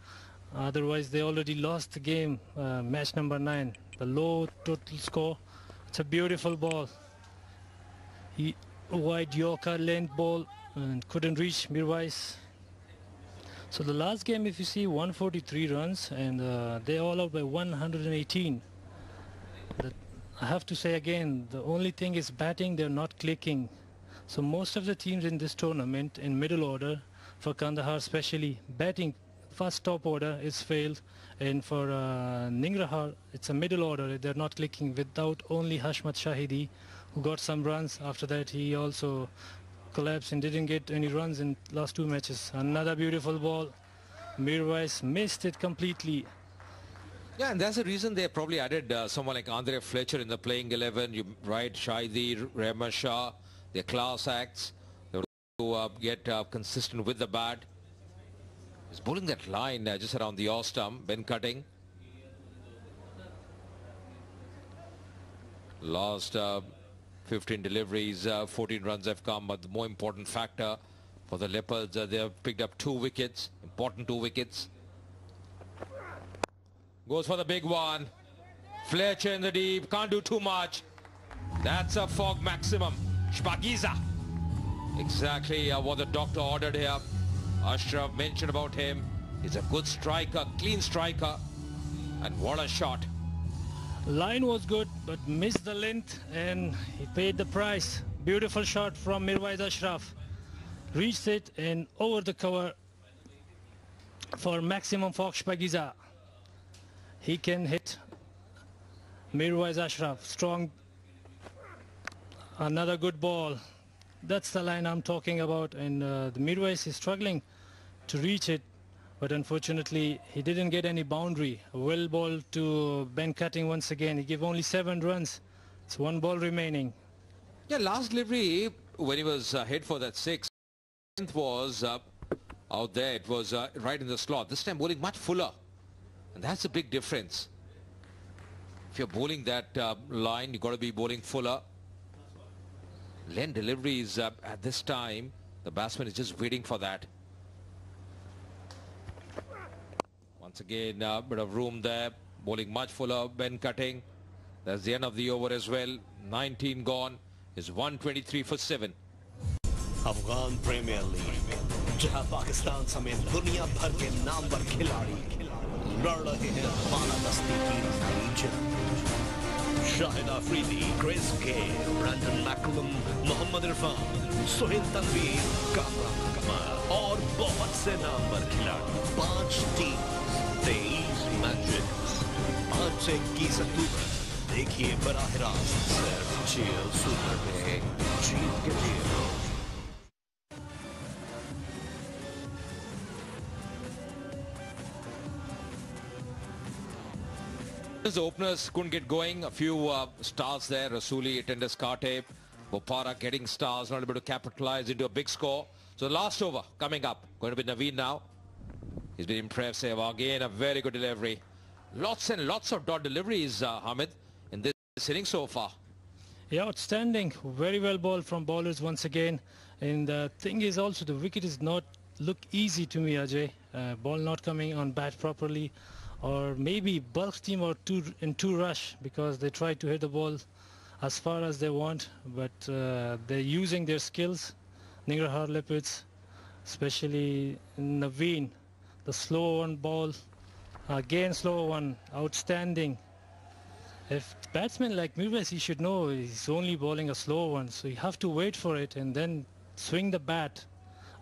Otherwise they already lost the game, match number 9. The low total score. It's a beautiful ball. Wide Yorker length ball and couldn't reach Mirwais. So the last game, if you see, 143 runs and they all out by 118. I have to say again, the only thing is batting, they're not clicking. So most of the teams in this tournament in middle order, for Kandahar especially, batting first top order is failed, and for Nangarhar it's a middle order, they're not clicking without only Hashmat Shahidi, who got some runs. After that he also collapsed and didn't get any runs in last 2 matches. Another beautiful ball. Mirwais missed it completely. Yeah, and that's the reason they probably added someone like Andre Fletcher in the playing 11. You right, Shahidi, Rahman Shah, they're class acts. They have to get consistent with the bat. He's bowling that line just around the off stump. Ben Cutting. Last 15 deliveries, 14 runs have come, but the more important factor for the Leopards, they have picked up 2 wickets, important 2 wickets. Goes for the big one. Fletcher in the deep, can't do too much. That's a fog maximum. Shpagiza. Exactly what the doctor ordered here. Ashraf mentioned about him. He's a good striker, clean striker. And what a shot. Line was good, but missed the length and he paid the price. Beautiful shot from Mirwais Ashraf. Reached it and over the cover for maximum for Shpagiza. He can hit Mirwais Ashraf. Strong. Another good ball. That's the line I'm talking about, and the Mirwais is struggling to reach it, but unfortunately he didn't get any boundary. A well ball to Ben Cutting once again. He gave only 7 runs. It's 1 ball remaining. Yeah, last delivery when he was hit for that 6, was out there. It was right in the slot. This time bowling much fuller. And that's a big difference. If you're bowling that line, you've got to be bowling fuller. Lane deliveries at this time, the batsman is just waiting for that. Once again, a bit of room there. Bowling much fuller, Ben cutting. That's the end of the over as well. 19 gone. Is 123 for 7. Afghan premier league जहां पाकिस्तान समेत दुनिया भर के नामवर खिलाड़ी लड़ रहे हैं बालादस्ती की नई जंग। Shahid Afridi, Chris Gayle, Brendon McCullum, Mohammad Irfan, Sohail Tanvir, Kamran Kamal और बहुत से नामवर खिलाड़ी। 5 टीम, 23 मैचेस। 5 से 21 अक्टूबर देखिए बराह रास्त सिर्फ जियो सुपर में जीत के जियो। The openers couldn't get going. A few stars there. Rasuli, Tendeskarte, Bopara getting stars, not able to capitalize into a big score. So the last over coming up. Going to be Naveen now. He's been impressive. Again, a very good delivery. Lots and lots of dot deliveries, Hamid, in this inning so far. Yeah, outstanding. Very well bowled from bowlers once again. And the thing is also the wicket is not look easy to me, Ajay. Ball not coming on bat properly. Or maybe Balkh team are in too rush because they try to hit the ball as far as they want, but they're using their skills. Nangarhar Leopards, especially Naveen, the slow one ball, again slow one, outstanding. If batsman like Mirwais, he should know he's only bowling a slow one, so you have to wait for it and then swing the bat.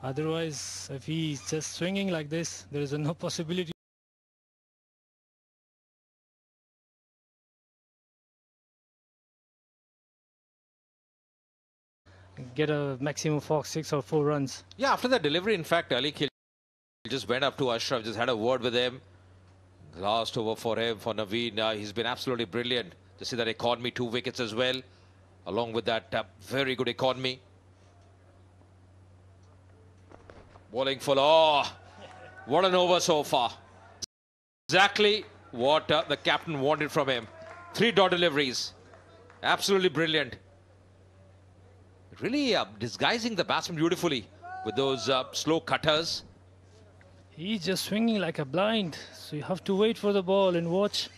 Otherwise, if he's just swinging like this, there is no possibility. Get a maximum of 6 or 4 runs. Yeah, after that delivery, in fact, Ali Khil just went up to Ashraf, just had a word with him. Last over for him, for Naveen. He's been absolutely brilliant. To see that economy, 2 wickets as well, along with that very good economy. Bowling full. Oh, what an over so far. Exactly what the captain wanted from him. 3 dot deliveries. Absolutely brilliant. Really disguising the batsman beautifully with those slow cutters. He's just swinging like a blind, so you have to wait for the ball and watch,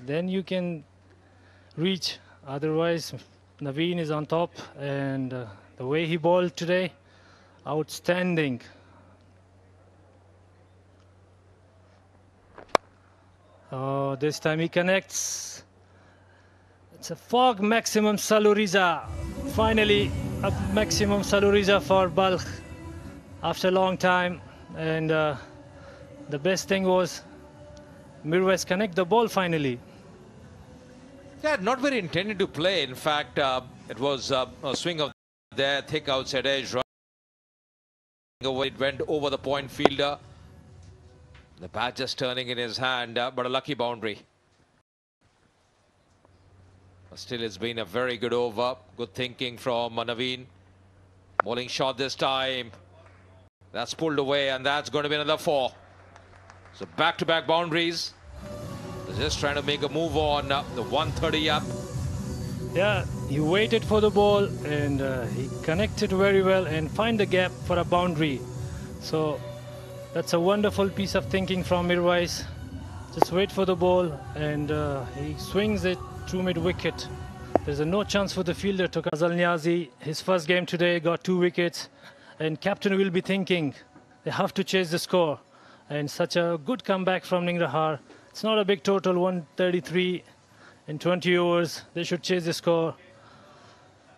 then you can reach. Otherwise, Naveen is on top, and the way he bowled today, outstanding. Oh, this time he connects. It's a fog maximum Saluriza. Finally, a maximum Saluriza for Balkh after a long time. And the best thing was Mirwais connect the ball finally. Yeah, not very intended to play. In fact, it was a swing of their thick outside edge. Right. It went over the point fielder. The bat just turning in his hand, but a lucky boundary. But still, it's been a very good over. Good thinking from Naveen. Bowling shot this time. That's pulled away, and that's going to be another 4. So back-to-back boundaries. They're just trying to make a move on the 130 up. Yeah, he waited for the ball, and he connected very well and find the gap for a boundary. So that's a wonderful piece of thinking from Mirwais. Just wait for the ball, and he swings it through mid-wicket. There's no chance for the fielder to Azal Niazi. His first game today got 2 wickets, and captain will be thinking they have to chase the score. And such a good comeback from Nangarhar. It's not a big total, 133 in 20 overs. They should chase the score.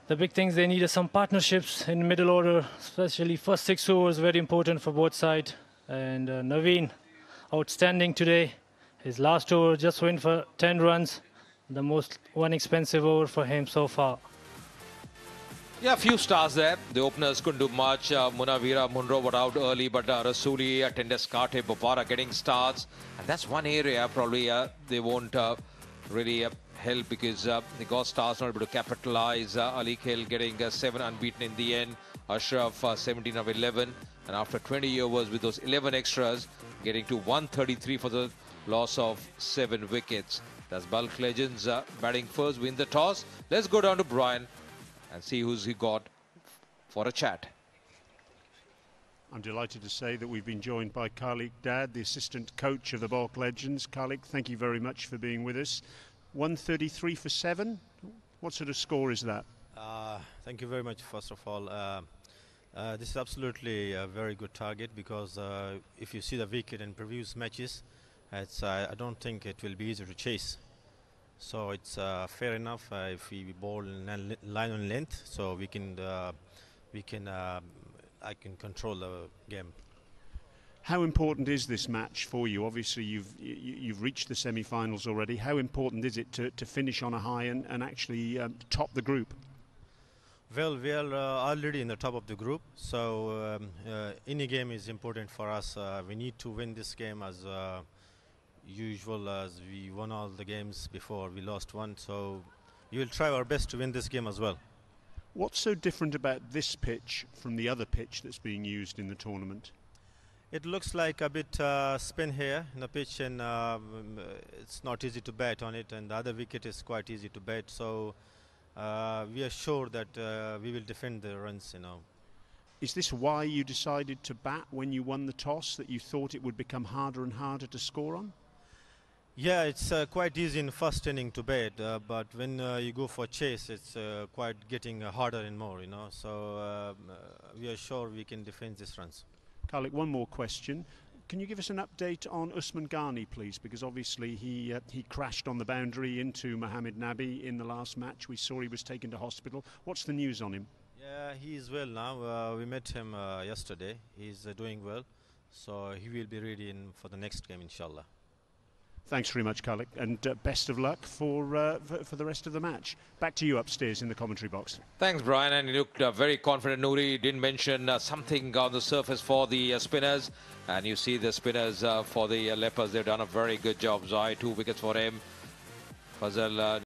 The big things, they need some partnerships in middle order, especially first 6 overs, very important for both sides. And Naveen, outstanding today. His last over just went for 10 runs, the most inexpensive over for him so far. Yeah, a few stars there. The openers couldn't do much. Munawira, Munro were out early, but Rasuli, Tendeskarte, Bopara getting starts. And that's one area probably they won't really help because the Ghost Stars not able to capitalize. Ali Khel getting 7 unbeaten in the end. Ashraf 17 of 11. And after 20 overs with those 11 extras, getting to 133 for the loss of 7 wickets. That's Balkh Legends batting first, win the toss. Let's go down to Brian and see who's he got for a chat. I'm delighted to say that we've been joined by Khalik Dad, the assistant coach of the Balkh Legends. Khalik, thank you very much for being with us. 133 for 7. What sort of score is that? Thank you very much, first of all. This is absolutely a very good target because if you see the wicket in previous matches, I don't think it will be easy to chase. So it's fair enough if we bowl in line on length, so I can control the game. How important is this match for you? Obviously, you've reached the semi-finals already. How important is it to finish on a high and actually top the group? Well, we are already in the top of the group, so any game is important for us. We need to win this game as usual, as we won all the games before. We lost one, so we will try our best to win this game as well. What's so different about this pitch from the other pitch that's being used in the tournament? It looks like a bit spin here in the pitch, and it's not easy to bat on it, and the other wicket is quite easy to bat, so we are sure that we will defend the runs, you know. Is this why you decided to bat when you won the toss, that you thought it would become harder and harder to score on? Yeah, it's quite easy in first inning to bat, but when you go for chase, it's quite getting harder and more, you know. So we are sure we can defend these runs. Khalik, one more question. Can you give us an update on Usman Ghani, please? Because obviously he crashed on the boundary into Mohammed Nabi in the last match. We saw he was taken to hospital. What's the news on him? Yeah, he is well now. We met him yesterday. He's doing well, so he will be ready for the next game, inshallah. Thanks very much, Khalik, and best of luck for the rest of the match. Back to you upstairs in the commentary box. Thanks, Brian, and you looked very confident. Nouri didn't mention something on the surface for the spinners, and you see the spinners for the Leopards. They've done a very good job. Zai, 2 wickets for him. Fazal